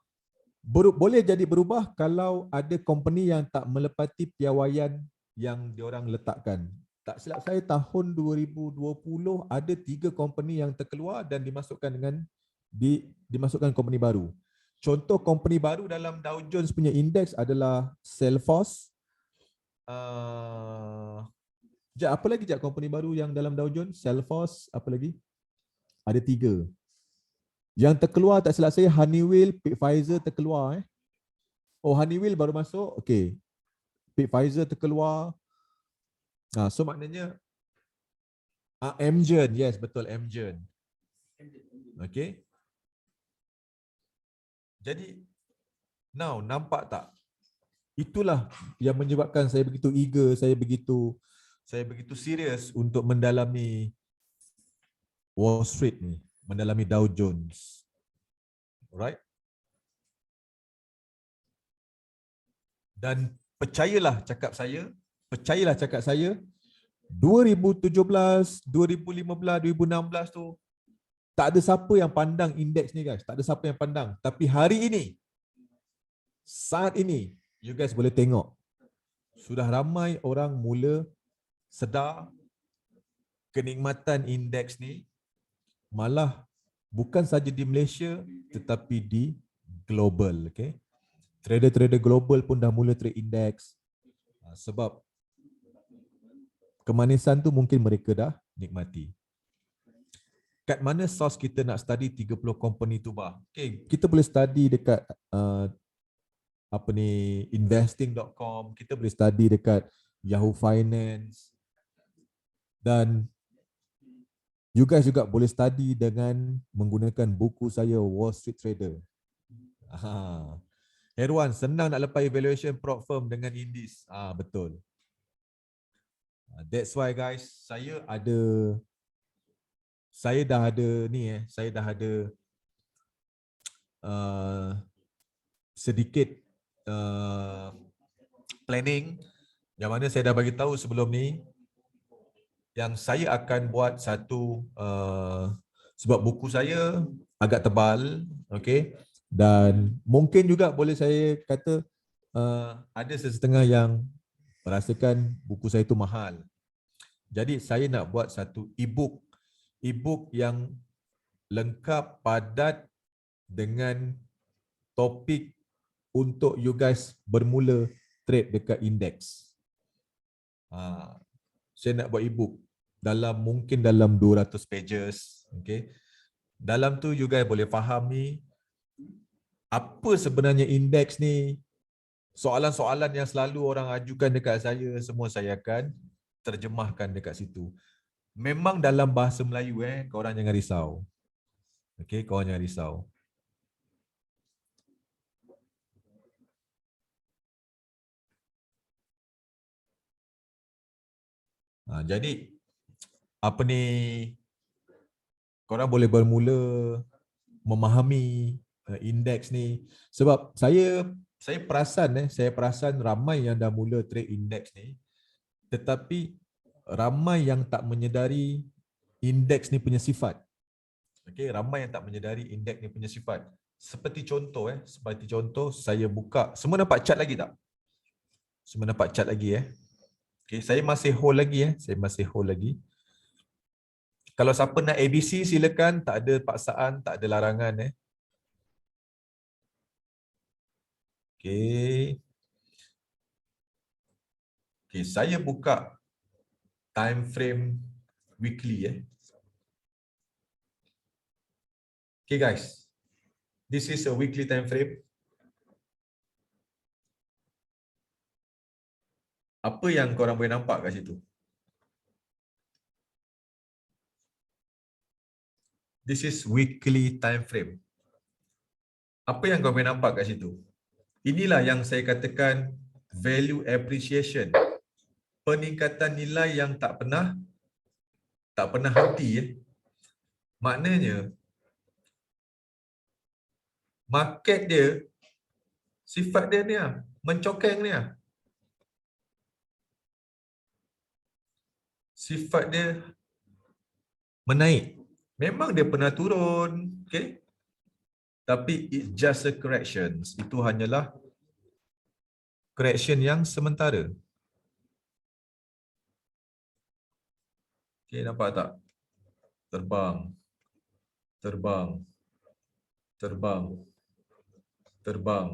Boleh jadi berubah kalau ada company yang tak melepati piawaian yang diorang letakkan. Tak silap saya tahun 2020 ada 3 company yang terkeluar dan dimasukkan company baru. Contoh company baru dalam Dow Jones punya indeks adalah Salesforce. Apa lagi company baru yang dalam Dow Jones? Salesforce, apa lagi? Ada 3. Yang terkeluar tak silap saya Honeywell, Pfizer terkeluar. Oh, Honeywell baru masuk. Okey. Pfizer terkeluar. So maknanya Amgen, yes betul, Amgen. Okey. Jadi now nampak tak? Itulah yang menyebabkan saya begitu eager, saya begitu serius untuk mendalami Wall Street ni, mendalami Dow Jones. Alright? Dan percayalah cakap saya, 2017, 2015, 2016 tu tak ada siapa yang pandang indeks ni, guys. Tak ada siapa yang pandang. Tapi hari ini, saat ini, you guys boleh tengok, sudah ramai orang mula sedar kenikmatan indeks ni, malah bukan saja di Malaysia tetapi di global. Okay? Trader-trader global pun dah mula trade indeks. Sebab kemanisan tu mungkin mereka dah nikmati. Kat mana source kita nak study 30 company tu, bah? Okay, kita boleh study dekat investing.com, kita boleh study dekat Yahoo Finance, dan you guys juga boleh study dengan menggunakan buku saya Wall Street Trader. Herwan, senang nak lepas evaluation prop firm dengan Indies. Betul. That's why guys, saya dah ada ni saya dah ada uh, sedikit uh, planning yang mana saya dah bagi tahu sebelum ni yang saya akan buat satu sebab buku saya agak tebal, okey, dan mungkin juga boleh saya kata ada sesetengah yang merasakan buku saya itu mahal. Jadi saya nak buat satu e-book yang lengkap, padat dengan topik untuk you guys bermula trade dekat index. Saya nak buat e-book mungkin dalam 200 pages, okay. Dalam tu you guys boleh fahami apa sebenarnya indeks ni, soalan-soalan yang selalu orang ajukan dekat saya, semua saya akan terjemahkan dekat situ. Memang dalam bahasa Melayu korang jangan risau. Okay, korang jangan risau. Jadi apa ni, korang boleh bermula memahami indeks ni sebab saya perasan ramai yang dah mula trade indeks ni, tetapi ramai yang tak menyedari indeks ni punya sifat. Okey, ramai yang tak menyedari indeks ni punya sifat. Seperti contoh saya buka, semua nampak chart lagi tak? Semua nampak chart lagi Okey, saya masih hold lagi Kalau siapa nak ABC silakan, tak ada paksaan, tak ada larangan Okey. Okey, saya buka time frame weekly Okay guys. This is a weekly time frame. Apa yang korang boleh nampak kat situ? This is weekly time frame. Apa yang korang boleh nampak kat situ? Inilah yang saya katakan value appreciation. Peningkatan nilai yang tak pernah henti Maknanya market dia, sifat dia ni mencokeng ni Sifat dia menaik. Memang dia pernah turun, okay? Tapi it's just a correction. Itu hanyalah correction yang sementara. Okay, nampak tak? Terbang, terbang, terbang, terbang,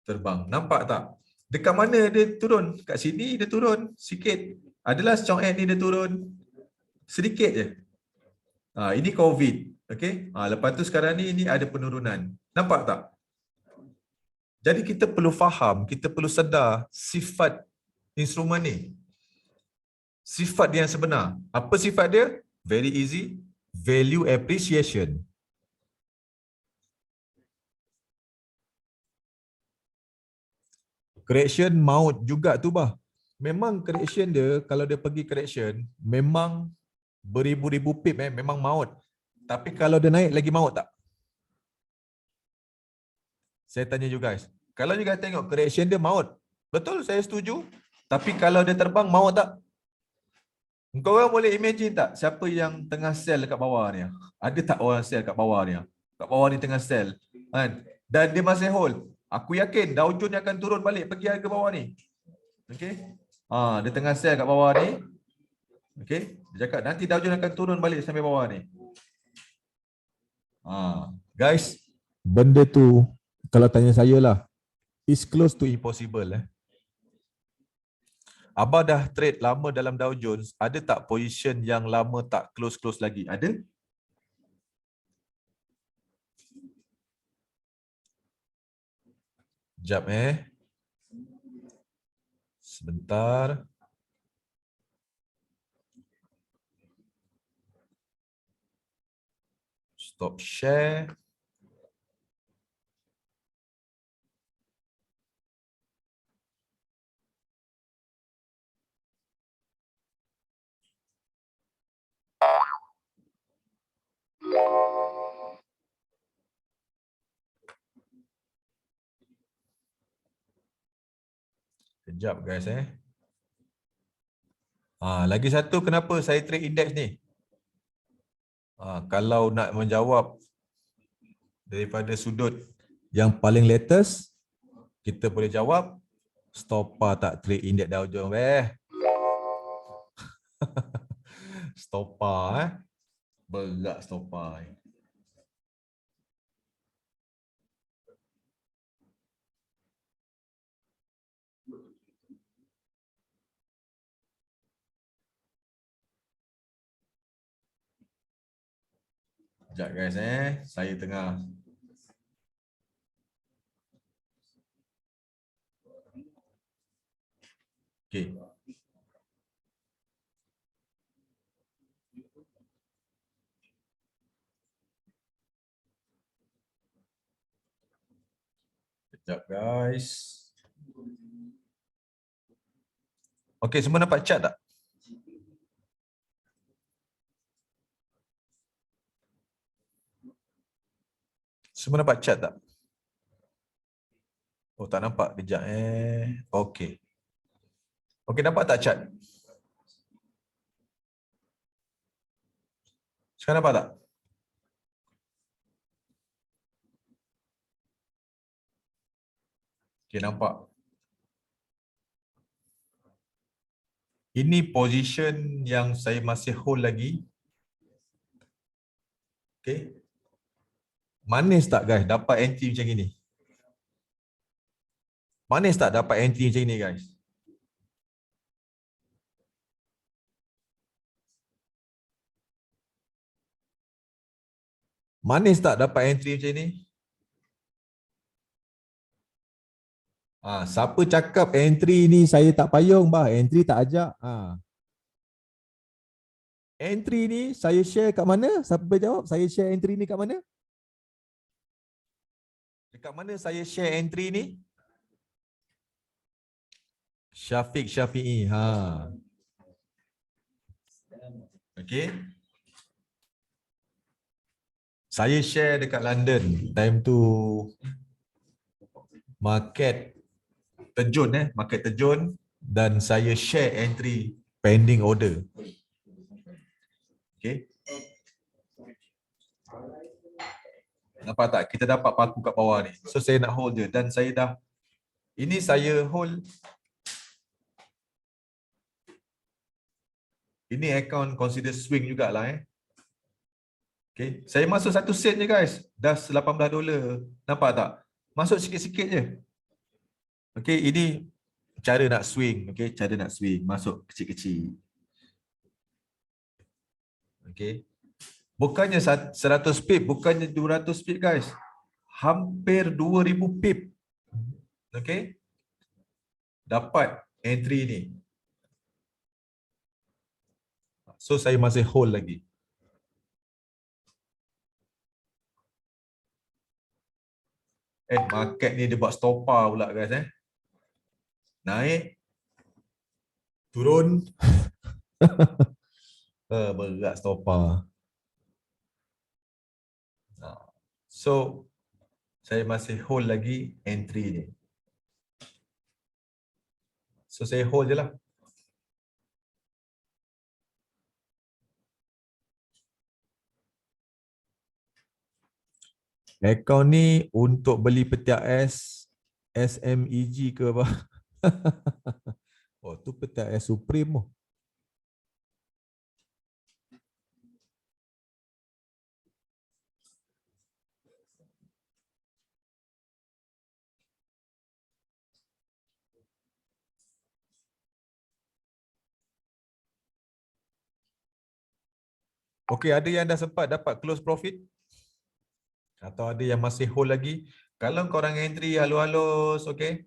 terbang. Nampak tak? Dekat mana dia turun? Kat sini dia turun sikit. Adalah Chong Ed ni dia turun sedikit je. Ini COVID. Okay? Lepas tu sekarang ni ini ada penurunan. Nampak tak? Jadi kita perlu faham, kita perlu sedar sifat instrumen ni. Sifat dia yang sebenar. Apa sifat dia? Very easy. Value appreciation. Correction maut juga tu bah. Memang correction dia, kalau dia pergi correction, memang beribu-ribu pip memang maut. Tapi kalau dia naik lagi maut tak? Saya tanya you guys. Kalau you guys tengok correction dia maut. Betul, saya setuju. Tapi kalau dia terbang maut tak? Kau orang boleh imagine tak siapa yang tengah sell dekat bawah ni? Ada tak orang sell kat bawah ni? Kat bawah ni tengah sell. Kan? Dan dia masih hold. Aku yakin Dow Jones akan turun balik pergi harga bawah ni. Okey? Dia tengah sell kat bawah ni. Okey? Dia cakap nanti Dow Jones akan turun balik sampai bawah ni. Guys, benda tu kalau tanya saya lah, is close to impossible Abah dah trade lama dalam Dow Jones, ada tak position yang lama tak close lagi? Ada? Sekejap Sebentar. Stop share. Sekejap guys lagi satu kenapa saya trade index ni? Kalau nak menjawab daripada sudut yang paling latest, kita boleh jawab stopper tak trade index Dow Jones stopper berat stopper. Sekejap guys saya tengah okey. Sekejap guys. Okey, semua nampak chart tak? Semua nampak chart tak? Oh, tak nampak. Kejap Okey. Okey, nampak tak chart? Sekarang nampak tak? Okey, nampak. Ini position yang saya masih hold lagi. Okey. Manis tak guys dapat entry macam ini? Manis tak dapat entry macam ini guys? Manis tak dapat entry macam ini? Siapa cakap entry ni saya tak payung bah, entry tak ajak. Entry ni saya share kat mana? Siapa boleh jawab? Saya share entry ni kat mana? Dekat mana saya share entry ni? Syafiq Syafi'i. Okey. Saya share dekat London. Time tu market terjun market terjun dan saya share entry pending order. Okey. Nampak tak? Kita dapat paku kat bawah ni. So saya nak hold je dan saya dah ini saya hold. Ini account consider swing jugalah Okay. Saya masuk 1 sen je guys. Dah $18. Nampak tak? Masuk sikit-sikit je. Okay, ini cara nak swing. Okay, cara nak swing. Masuk kecil-kecil. Okay. Bukannya 100 pip, bukannya 200 pip guys. Hampir 2000 pip. Okay. Dapat entry ni. So saya masih hold lagi. Market ni dia buat stopper pula guys Naik. Turun. Berat stopper. So saya masih hold lagi entry ni. So saya hold je lah. Account ni untuk beli petak SMEG ke apa? Oh, tu petak Supreme tu. Okey, ada yang dah sempat dapat close profit? Atau ada yang masih hold lagi? Kalau korang entry halus-halus, okey?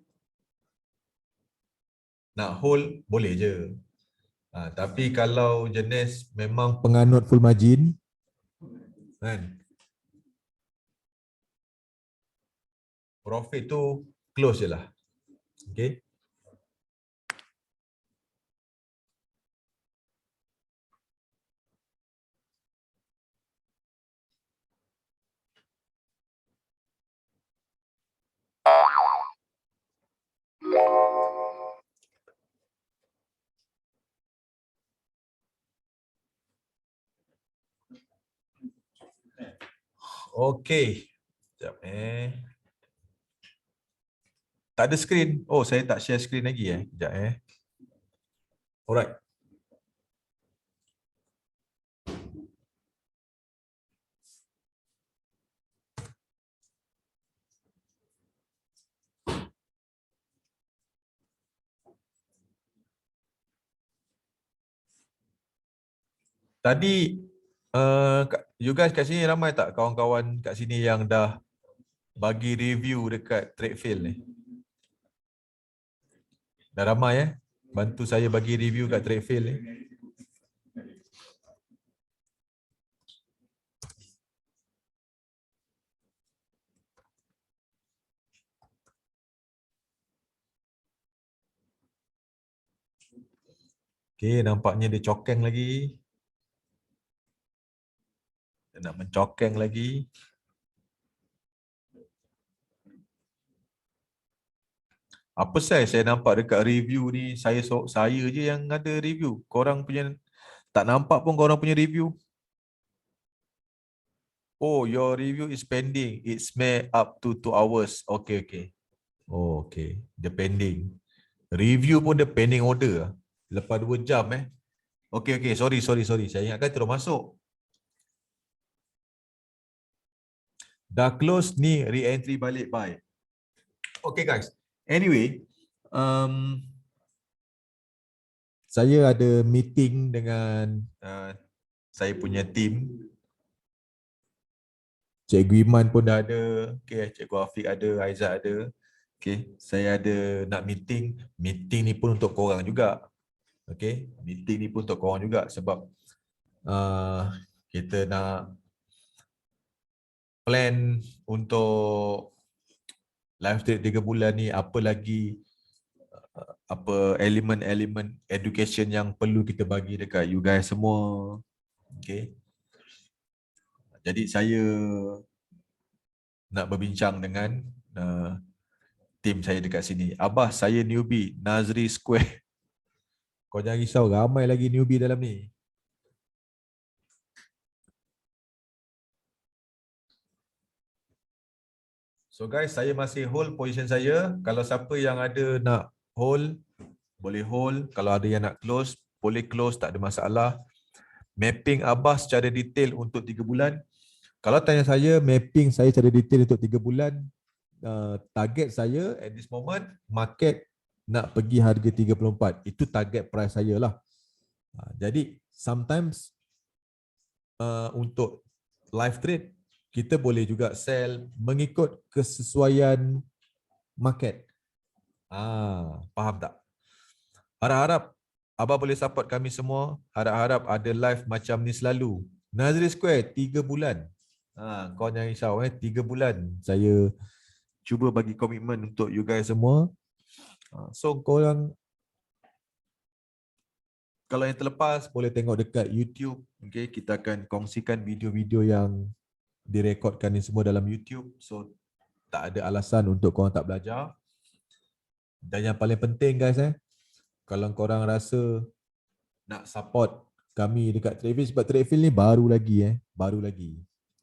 Nak hold, boleh je. Tapi kalau jenis memang penganut full margin, kan? Profit tu close je lah. Okey? Okey. Sekejap Tak ada screen. Oh, saya tak share screen lagi Sekejap Alright. Tadi you guys kat sini ramai tak kawan-kawan kat sini yang dah bagi review dekat Tradefield ni? Dah ramai bantu saya bagi review kat Tradefield ni. Okey, nampaknya dia cokeng lagi. Dia nak mencokeng lagi. Apa saya nampak dekat review ni, saya je yang ada review. Korang punya tak nampak pun korang punya review. Oh, your review is pending. It's may up to 2 hours. Okay. Oh, okay. Dia pending. Review pun dia pending order. Lepas 2 jam Okay. Sorry. Saya ingatkan terus masuk. Dah close ni, re-entry balik. Bye. Okay guys. Anyway, saya ada meeting dengan saya punya team. Cikgu Iman pun dah ada. Okay, Cikgu Afiq ada, Aizat ada. Okay, saya ada nak meeting. Meeting ni pun untuk korang juga. Okay, meeting ni pun untuk korang juga sebab kita nak plan untuk live trade 3 bulan ni, apa lagi apa elemen-elemen education yang perlu kita bagi dekat you guys semua. Okay. Jadi saya nak berbincang dengan tim saya dekat sini. Abah, saya newbie, Nazri Square. Kau jangan risau, ramai lagi newbie dalam ni. So guys, saya masih hold position saya. Kalau siapa yang ada nak hold, boleh hold. Kalau ada yang nak close, boleh close, tak ada masalah. Mapping Abah secara detail untuk 3 bulan. Kalau tanya saya, mapping saya secara detail untuk 3 bulan, target saya at this moment, market nak pergi harga 34. Itu target price saya lah. Jadi, sometimes untuk live trade, kita boleh juga sell mengikut kesesuaian market. Faham tak? Harap-harap Abah boleh support kami semua. Harap-harap ada live macam ni selalu. Nazri Square 3 bulan. Kau jangan risau 3 bulan saya cuba bagi komitmen untuk you guys semua. So korang kalau yang terlepas boleh tengok dekat YouTube. Okay, kita akan kongsikan video-video yang direkodkan ni semua dalam YouTube. So tak ada alasan untuk korang tak belajar. Dan yang paling penting guys kalau korang rasa nak support kami dekat Tradefield, sebab Tradefield ni baru lagi.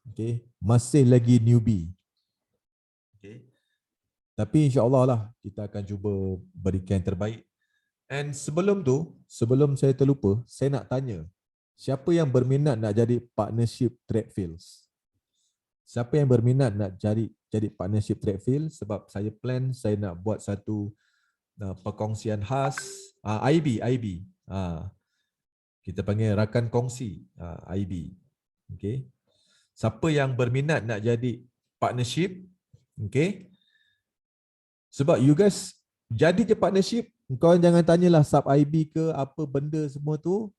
Okay, masih lagi newbie. Okay. Tapi insya-Allah lah kita akan cuba berikan yang terbaik. And sebelum tu, sebelum saya terlupa, saya nak tanya, siapa yang berminat nak jadi partnership Tradefields? Siapa yang berminat nak jadi partnership Tradefield? Sebab saya plan saya nak buat satu perkongsian khas IB. Kita panggil rakan kongsi IB. Okay. Siapa yang berminat nak jadi partnership? Okay. Sebab you guys jadi je partnership, kau jangan tanyalah sub IB ke apa benda semua tu.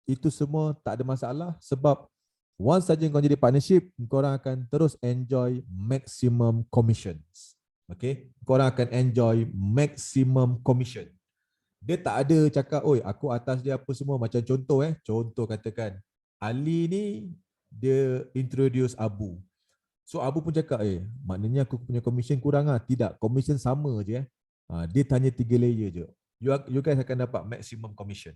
Itu semua tak ada masalah sebab once saja kau jadi partnership, korang akan terus enjoy maximum commissions. Okay, korang akan enjoy maximum commission. Dia tak ada cakap, oi aku atas dia apa semua. Macam contoh contoh katakan Ali ni dia introduce Abu. So Abu pun cakap, maknanya aku punya commission kurang lah. Tidak, commission sama je dia tanya 3 layer je. You guys akan dapat maximum commission.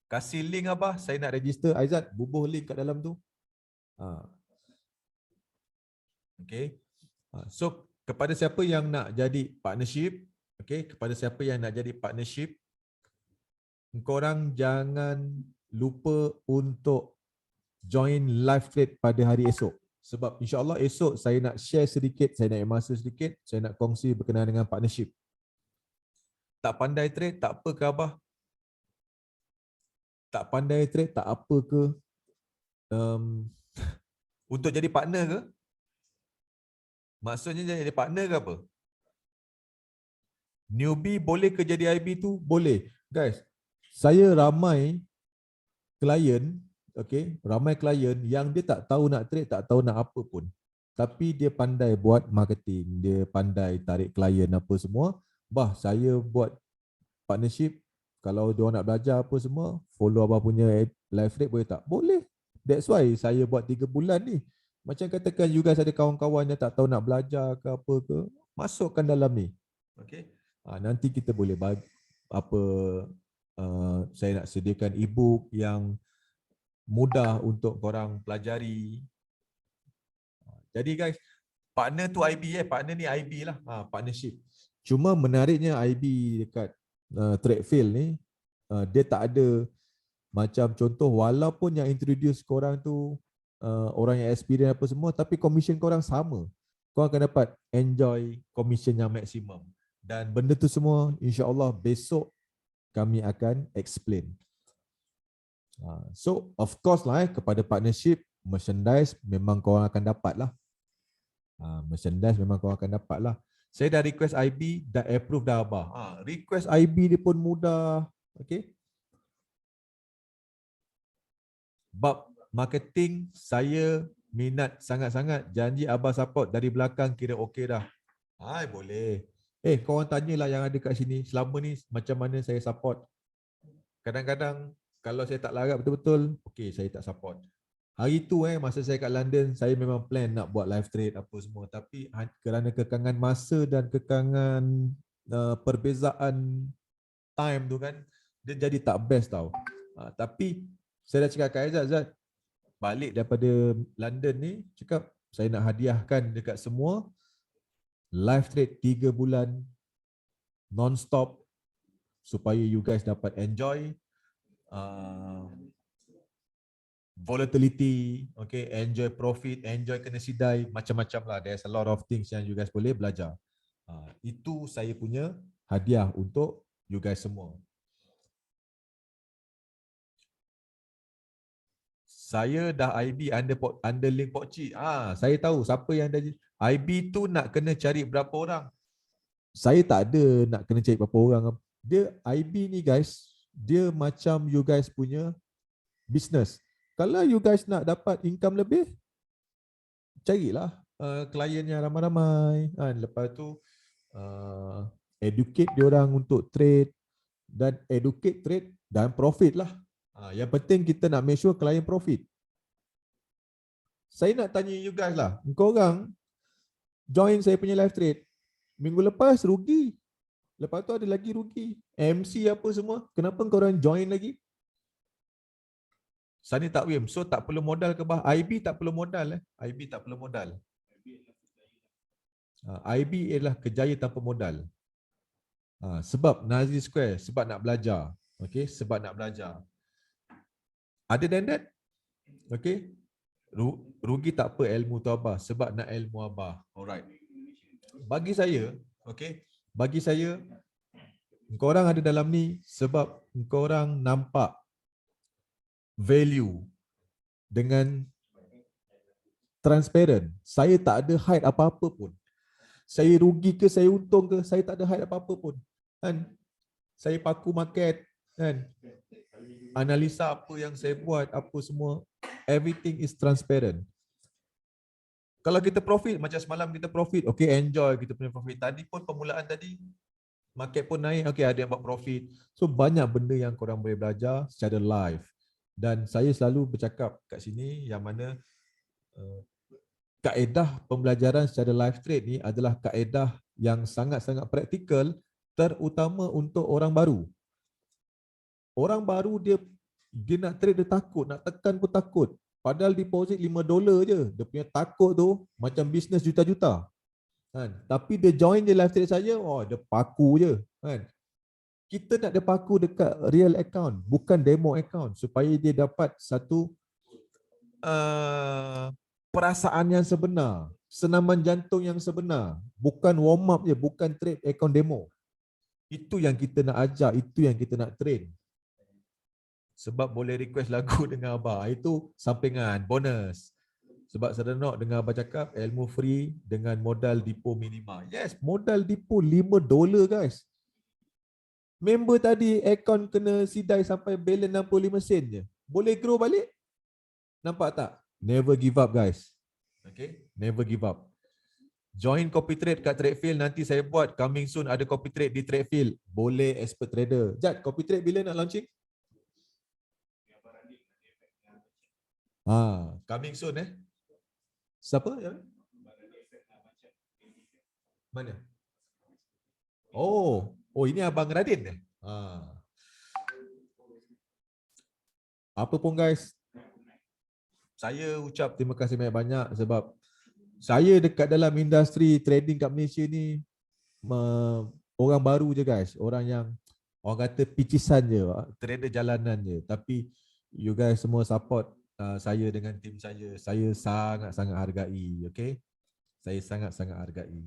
Kasih link Abah, saya nak register. Aizat, bubuh link kat dalam tu. Okay. So kepada siapa yang nak jadi partnership, okay, kepada siapa yang nak jadi partnership, korang jangan lupa untuk join live trade pada hari esok. Sebab insyaAllah esok saya nak share sedikit, saya nak masa sedikit, saya nak kongsi berkenaan dengan partnership. Tak pandai trade, tak apa ke Abah? Tak pandai trade, tak apa ke? Untuk jadi partner ke? Maksudnya jadi partner ke apa? Newbie boleh ke jadi IB tu? Boleh. Guys, saya ramai klien, okay, ramai klien yang dia tak tahu nak trade, tak tahu nak apa pun. Tapi dia pandai buat marketing, dia pandai tarik klien apa semua. Bah, saya buat partnership, kalau dia orang nak belajar apa semua, follow abang punya live rate boleh tak? Boleh. That's why saya buat 3 bulan ni. Macam katakan you guys ada kawan-kawan yang tak tahu nak belajar ke apa ke, masukkan dalam ni. Okay. Nanti kita boleh bagi apa, saya nak sediakan e-book yang mudah untuk korang pelajari. Jadi guys, partner tu IB partner ni IB lah, partnership. Cuma menariknya IB dekat trade field ni, dia tak ada macam contoh, walaupun yang introduce korang tu orang yang experience apa semua, tapi commission korang sama. Korang akan dapat enjoy commission yang maksimum. Dan benda tu semua insya-Allah besok kami akan explain. So of course lah kepada partnership, merchandise memang korang akan dapat lah. Merchandise memang korang akan dapat lah. Saya dah request IB, dah approve dah Abah. Request IB dia pun mudah. Okay. Bab marketing saya minat sangat-sangat. Janji Abah support dari belakang kira okey dah. Boleh. Korang tanyalah yang ada kat sini, selama ni macam mana saya support. Kadang-kadang kalau saya tak larat betul-betul, okey saya tak support. Hari tu masa saya kat London, saya memang plan nak buat live trade apa semua, tapi kerana kekangan masa dan kekangan perbezaan time tu kan, dia jadi tak best tau. Tapi saya dah cakap kat Aizat, balik daripada London ni, cakap saya nak hadiahkan dekat semua live trade 3 bulan non-stop supaya you guys dapat enjoy volatility, okay, enjoy profit, enjoy kena sidai, macam-macam lah. There's a lot of things yang you guys boleh belajar. Itu saya punya hadiah untuk you guys semua. Saya dah IB under link Pok Cik. Saya tahu siapa yang dah IB tu nak kena cari berapa orang. Saya tak ada nak kena cari berapa orang. Dia IB ni guys, dia macam you guys punya business. Kalau you guys nak dapat income lebih, carilah klien yang ramai-ramai. Lepas tu educate diorang untuk trade, dan educate trade dan profit lah. Yang penting kita nak make sure klien profit. Saya nak tanya you guys lah, korang join saya punya live trade, minggu lepas rugi, lepas tu ada lagi rugi, MC apa semua, kenapa korang join lagi? Sani takwim, so tak perlu modal ke bah? IB tak perlu modal IB tak perlu modal. IB adalah kerjaya tanpa modal. Sebab Nazi Square, sebab nak belajar. Okay, sebab nak belajar. Other than that, okay, rugi tak apa ilmu tu Abah, sebab nak ilmu Abah. Alright. Bagi saya, okay, bagi saya, korang ada dalam ni sebab korang nampak value dengan transparent. Saya tak ada hide apa-apa pun. Saya rugi ke, saya untung ke, saya tak ada hide apa-apa pun. Kan? Saya paku market, kan? Analisa apa yang saya buat, apa semua, everything is transparent. Kalau kita profit, macam semalam kita profit, okay, enjoy kita punya profit. Tadi pun permulaan tadi, market pun naik, okay, ada yang buat profit. So banyak benda yang korang boleh belajar secara live. Dan saya selalu bercakap kat sini yang mana kaedah pembelajaran secara live trade ni adalah kaedah yang sangat-sangat praktikal, terutama untuk orang baru. Orang baru dia nak trade dia takut, nak tekan pun takut. Padahal deposit $5 je. Dia punya takut tu macam bisnes juta-juta. Kan? Tapi dia join je live trade saya, dia paku je. Kan? Kita nak dia paku dekat real account, bukan demo account, supaya dia dapat satu perasaan yang sebenar, senaman jantung yang sebenar, bukan warm up je, bukan trade account demo. Itu yang kita nak ajar, itu yang kita nak train. Sebab boleh request lagu dengan Abah, itu sampingan, bonus. Sebab serenok dengan Abah cakap, ilmu free dengan modal depo minima. Yes, modal depo $5 guys. Member tadi account kena sidai sampai balance 65 sen je. Boleh grow balik? Nampak tak? Never give up guys. Okay? Never give up. Join copy trade kat Tradefield, nanti saya buat coming soon, ada copy trade di Tradefield. Boleh expert trader. Jad, copy trade bila nak launching? Coming soon Siapa? Mana? Oh, ini Abang Radin Apa pun guys, saya ucap terima kasih banyak-banyak sebab saya dekat dalam industri trading kat Malaysia ni orang baru je guys, orang yang orang kata picisan je, trader jalanan je, tapi you guys semua support saya dengan tim saya sangat-sangat hargai, okay? Saya sangat-sangat hargai.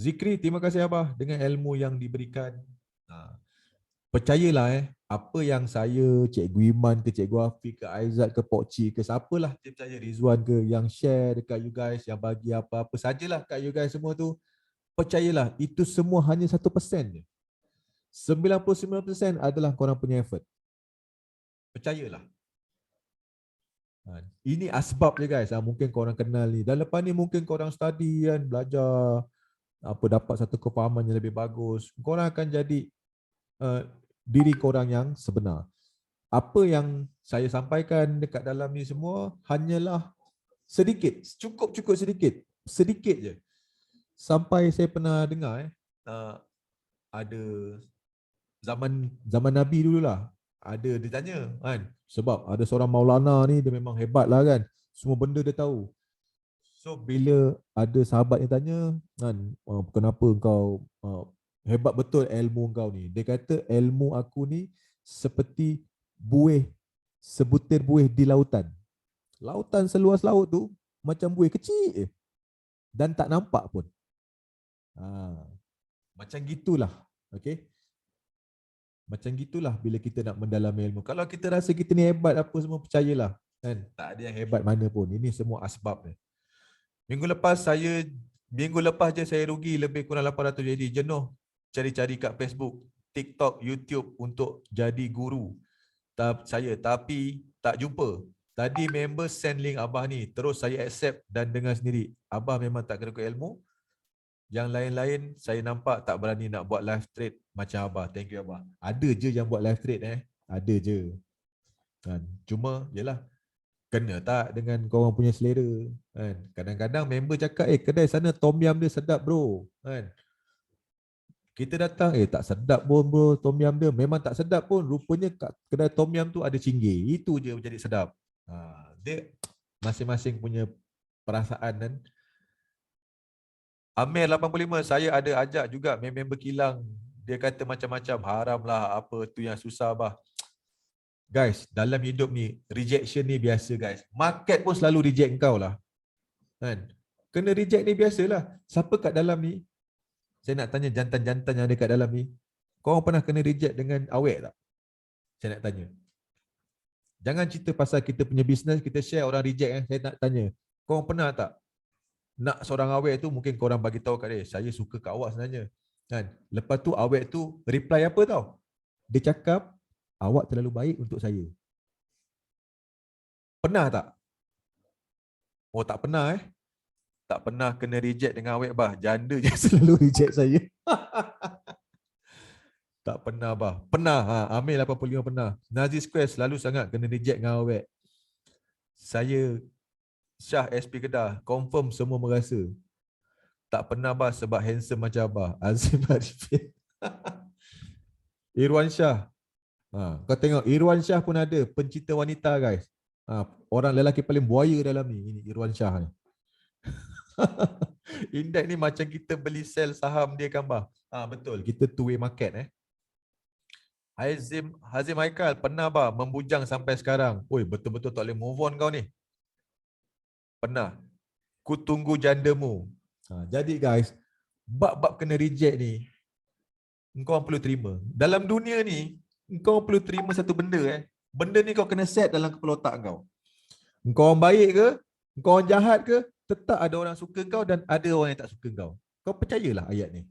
Zikri, terima kasih Abah dengan ilmu yang diberikan. Percayalah apa yang saya, Cikgu Iman ke Cikgu Afiq ke Aizat ke Pokci ke siapalah tim saya, Rizwan ke, yang share dekat you guys, yang bagi apa-apa sajalah kat you guys semua tu, percayalah itu semua hanya 1% je. 99% adalah korang punya effort. Percayalah. Ini asbab je guys. Mungkin korang kenal ni. Dan lepas ni mungkin korang study kan, belajar dapat satu kefahaman yang lebih bagus. Korang akan jadi diri korang yang sebenar. Apa yang saya sampaikan dekat dalam ni semua hanyalah sedikit, cukup sedikit je. Sampai saya pernah dengar ada zaman Nabi dululah, ada dia tanya kan, sebab ada seorang Maulana ni dia memang hebat lah kan, semua benda dia tahu. So bila ada sahabat yang tanya kan, kenapa kau hebat betul ilmu kau ni, dia kata ilmu aku ni seperti sebutir buih di lautan. Lautan seluas laut tu macam buih kecil dan tak nampak pun. Macam gitulah, okay? Macam gitulah bila kita nak mendalami ilmu. Kalau kita rasa kita ni hebat apa semua, percayalah kan, tak ada yang hebat mana pun. Ini semua asbab ni. Minggu lepas je saya rugi lebih kurang 800 jadi jenuh cari-cari kat Facebook, TikTok, YouTube untuk jadi guru. Tapi tak jumpa. Tadi member send link Abah ni, terus saya accept dan dengar sendiri. Abah memang tak kena ilmu. Yang lain-lain saya nampak tak berani nak buat live trade macam Abah. Thank you Abah. Ada je yang buat live trade Ada je. Kan? Cuma yalah, kena tak dengan korang punya selera kan. Kadang-kadang member cakap kedai sana tom yum dia sedap bro kan. Kita datang tak sedap pun bro tom yum dia. Memang tak sedap pun, rupanya kat kedai tom yum tu ada cinggir. Itu je jadi sedap. Dia masing-masing punya perasaan kan. Amir 85, saya ada ajak juga member kilang. Dia kata macam-macam, haram lah apa tu yang susah bah. Guys, dalam hidup ni, rejection ni biasa guys. Market pun selalu reject kau lah. Kan? Kena reject ni biasalah. Siapa kat dalam ni? Saya nak tanya jantan-jantan yang ada kat dalam ni. Korang pernah kena reject dengan awek tak? Saya nak tanya. Jangan cerita pasal kita punya business, kita share orang reject. Saya nak tanya. Korang pernah tak? Nak seorang awek tu mungkin korang bagi tahu kat dia, saya suka kat awak sebenarnya. Kan? Lepas tu awek tu reply apa tau? Dia cakap, awak terlalu baik untuk saya. Pernah tak? Oh tak pernah Tak pernah kena reject dengan awek bah. Janda je selalu reject saya. Tak pernah bah. Pernah Amir 85 pernah. Nazi Square selalu sangat kena reject dengan awek. Saya Syah SP Kedah confirm semua merasa. Tak pernah bah sebab handsome macam Abah. Azim Arifin. Irwan Shah. Kau tengok Irwan Shah pun ada, pencinta wanita guys. Orang lelaki paling buaya dalam ni, ini Irwan Shah ni. Indeks ni macam kita beli sell saham dia kan bah. Betul, kita two way market Hazim Haikal pernah bah membujang sampai sekarang. Oi, betul-betul tak boleh move on kau ni. Pernah. Ku tunggu jandamu. Jadi guys, bab-bab kena reject ni, engkau perlu terima. Dalam dunia ni, engkau perlu terima satu benda Benda ni kau kena set dalam kepala otak kau. Engkau orang baik ke, engkau orang jahat ke, tetap ada orang suka kau dan ada orang yang tak suka kau. Kau percayalah ayat ni.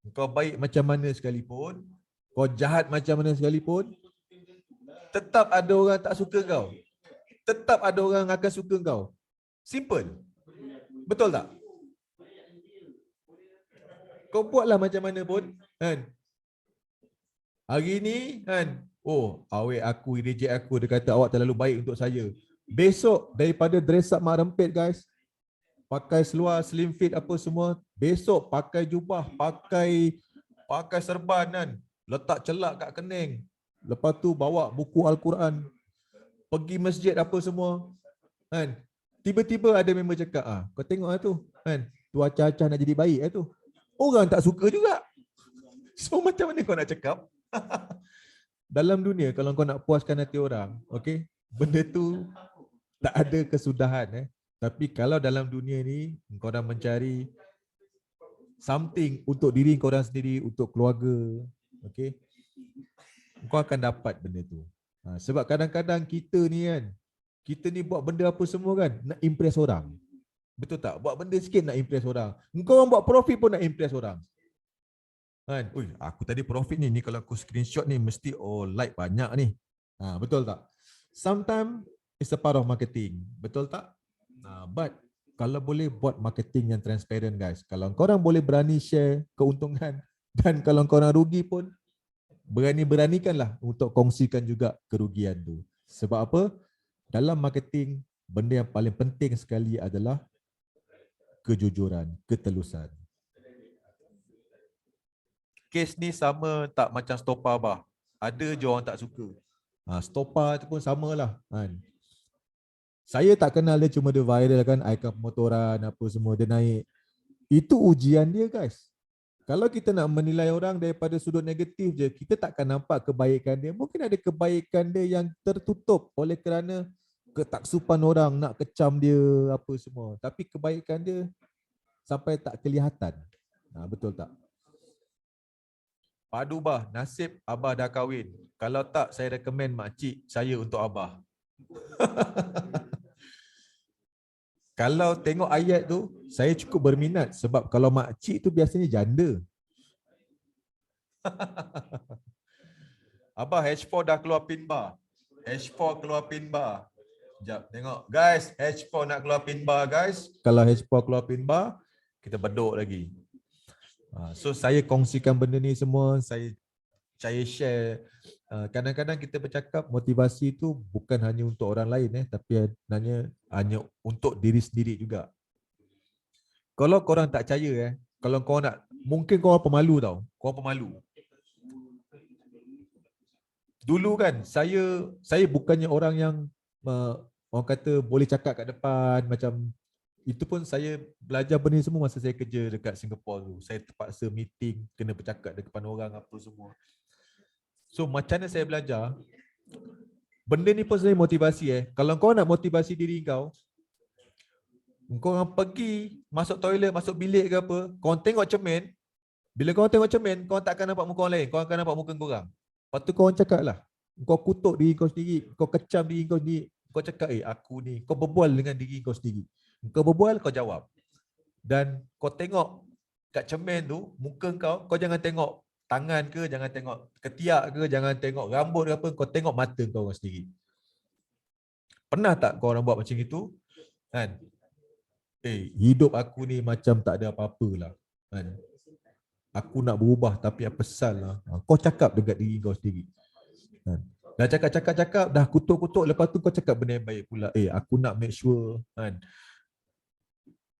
Engkau baik macam mana sekalipun, kau jahat macam mana sekalipun, tetap ada orang tak suka kau. Tetap ada orang akan suka kau. Simple. Betul tak? Kau buatlah macam mana pun, kan? Hari ni, kan? Oh, awek aku, reject aku, dia kata awak terlalu baik untuk saya. Besok, daripada dress up mak rempit guys, pakai seluar slim fit apa semua, besok pakai jubah, pakai serban kan, letak celak kat kening. Lepas tu bawa buku Al-Quran, pergi masjid apa semua. Kan? Tiba-tiba ada member cakap, kau tengok lah tu, kan? Tu acah-acah nak jadi baik tu. Orang tak suka juga. So macam mana kau nak cakap? Dalam dunia kalau kau nak puaskan hati orang, okey, benda tu tak ada kesudahan Tapi kalau dalam dunia ni kau dah mencari something untuk diri kau orang sendiri, untuk keluarga, okey, kau akan dapat benda tu. Sebab kadang-kadang kita ni buat benda apa semua kan, nak impress orang. Betul tak? Buat benda sikit nak impress orang. Kau orang buat profit pun nak impress orang. Kan? Ui, aku tadi profit ni kalau aku screenshot ni mesti like banyak ni. Betul tak? Sometimes it's a part of marketing. Betul tak? But kalau boleh buat marketing yang transparent guys. Kalau korang boleh berani share keuntungan dan kalau korang rugi pun beranikanlah untuk kongsikan juga kerugian tu. Sebab apa? Dalam marketing benda yang paling penting sekali adalah kejujuran, ketelusan. Kes ni sama tak macam Stopa bah. Ada je orang tak suka. Stopa tu pun samalah kan. Saya tak kenal dia, cuma dia viral kan, icon pemotoran apa semua dia naik. Itu ujian dia guys. Kalau kita nak menilai orang daripada sudut negatif je, kita takkan nampak kebaikan dia. Mungkin ada kebaikan dia yang tertutup oleh kerana ketaksupan orang nak kecam dia apa semua. Tapi kebaikan dia sampai tak kelihatan. Betul tak? Padu bah, nasib abah dah kahwin. Kalau tak, saya recommend makcik saya untuk abah. Kalau tengok ayat tu, saya cukup berminat sebab kalau makcik tu biasanya janda. Abah H4 dah keluar pin bar. H4 keluar pin bar. Sekejap, tengok. Guys, H4 nak keluar pin bar guys. Kalau H4 keluar pin bar, kita bedok lagi. So saya kongsikan benda ni semua, saya share. Kadang-kadang kita bercakap motivasi tu bukan hanya untuk orang lain tapi hanya untuk diri sendiri juga. Kalau korang tak percaya kalau kau nak, mungkin kau pemalu tau. Kau pemalu. Dulu kan saya bukannya orang yang orang kata boleh cakap kat depan macam. Itu pun saya belajar benda ni semua masa saya kerja dekat Singapore tu. Saya terpaksa meeting, kena bercakap depan orang apa semua. So macam mana saya belajar? Benda ni pun sebenarnya motivasi Kalau kau nak motivasi diri kau orang pergi, masuk toilet, masuk bilik ke apa, kau tengok cermin. Bila kau tengok cermin, kau tak akan nampak muka orang lain, kau akan nampak muka kau orang. Lepas tu kau cakap lah. Kau kutuk diri kau sendiri, kau kecam diri kau sendiri. Kau cakap, aku ni, kau berbual dengan diri kau sendiri. Kau berbual, kau jawab. Dan kau tengok kat cermin tu, muka kau jangan tengok tangan ke, jangan tengok ketiak ke, jangan tengok rambut ke apa, kau tengok mata kau orang sendiri. Pernah tak kau orang buat macam itu? Kan? Hidup aku ni macam tak ada apa-apa lah. Kan? Aku nak berubah tapi apa sal lah. Kau cakap dekat diri kau sendiri. Kan? Dah cakap, dah kutuk-kutuk, lepas tu kau cakap benda yang baik pula. Aku nak make sure kan,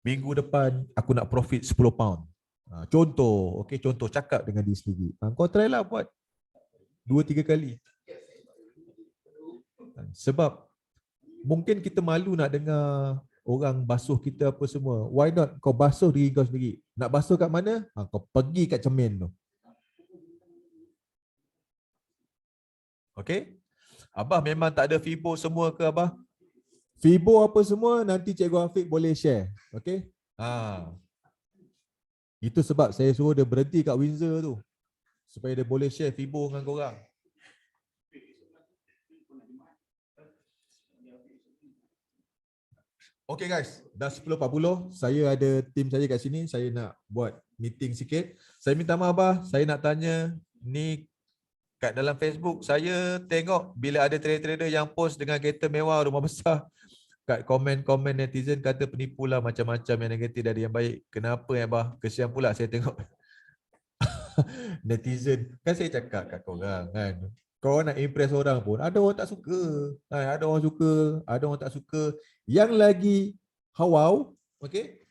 minggu depan aku nak profit 10 pound. Contoh, contoh cakap dengan diri sendiri. Kau try lah buat. 2-3 kali. Sebab mungkin kita malu nak dengar orang basuh kita apa semua. Why not kau basuh diri kau sendiri? Nak basuh kat mana? Kau pergi kat cermin tu. Okay? Abah memang tak ada Fibo semua ke Abah? Fibo apa semua nanti Cikgu Afiq boleh share. Okay? Itu sebab saya suruh dia berhenti kat Windsor tu. Supaya dia boleh share Fibo dengan korang. Okay guys, dah 10.40. Saya ada tim saya kat sini. Saya nak buat meeting sikit. Saya minta maaf Abah, saya nak tanya ni kat dalam Facebook saya tengok bila ada trader-trader yang post dengan kereta mewah, rumah besar. Kat komen-komen netizen kata penipu lah, macam-macam yang negatif dari yang baik. Kenapa ya Abah? Kesian pula saya tengok netizen. Kan saya cakap kat korang kan, korang nak impress orang pun ada orang tak suka, ada orang suka, ada orang tak suka. Yang lagi hawau, okay,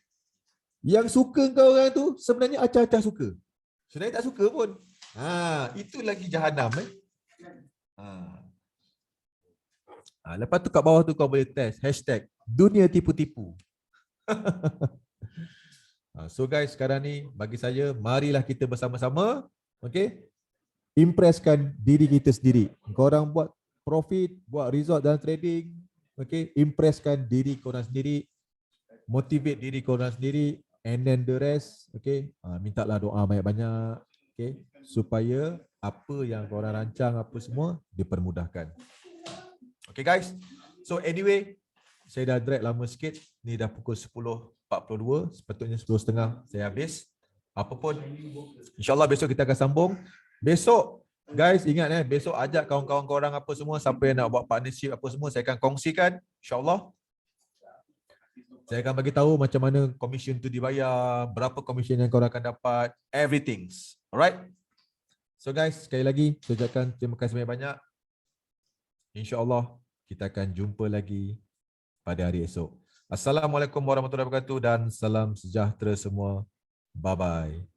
yang suka kau orang tu sebenarnya acah-acah suka, sebenarnya tak suka pun. Itu lagi jahanam Lepas tu kat bawah tu kau boleh test hashtag dunia tipu-tipu. So guys, sekarang ni bagi saya, marilah kita bersama-sama, okay, impresskan diri kita sendiri. Korang buat profit, buat result dalam trading, okay, impresskan diri korang sendiri, motivate diri korang sendiri, and then the rest, okay, mintalah doa banyak-banyak, okay, supaya apa yang korang rancang apa semua dipermudahkan. Okay guys, so anyway, saya dah drag lama sikit, ni dah pukul 10.42, sepatutnya 10.30 saya habis. Apa pun, insyaAllah besok kita akan sambung. Besok, guys, ingat besok ajak kawan-kawan korang apa semua, siapa yang nak buat partnership apa semua, saya akan kongsikan, insyaAllah. Saya akan bagi tahu macam mana commission tu dibayar, berapa commission yang korang akan dapat, everything. Alright? So guys, sekali lagi, saya ucapkan terima kasih banyak-banyak. InsyaAllah, kita akan jumpa lagi pada hari esok. Assalamualaikum warahmatullahi wabarakatuh dan salam sejahtera semua. Bye-bye.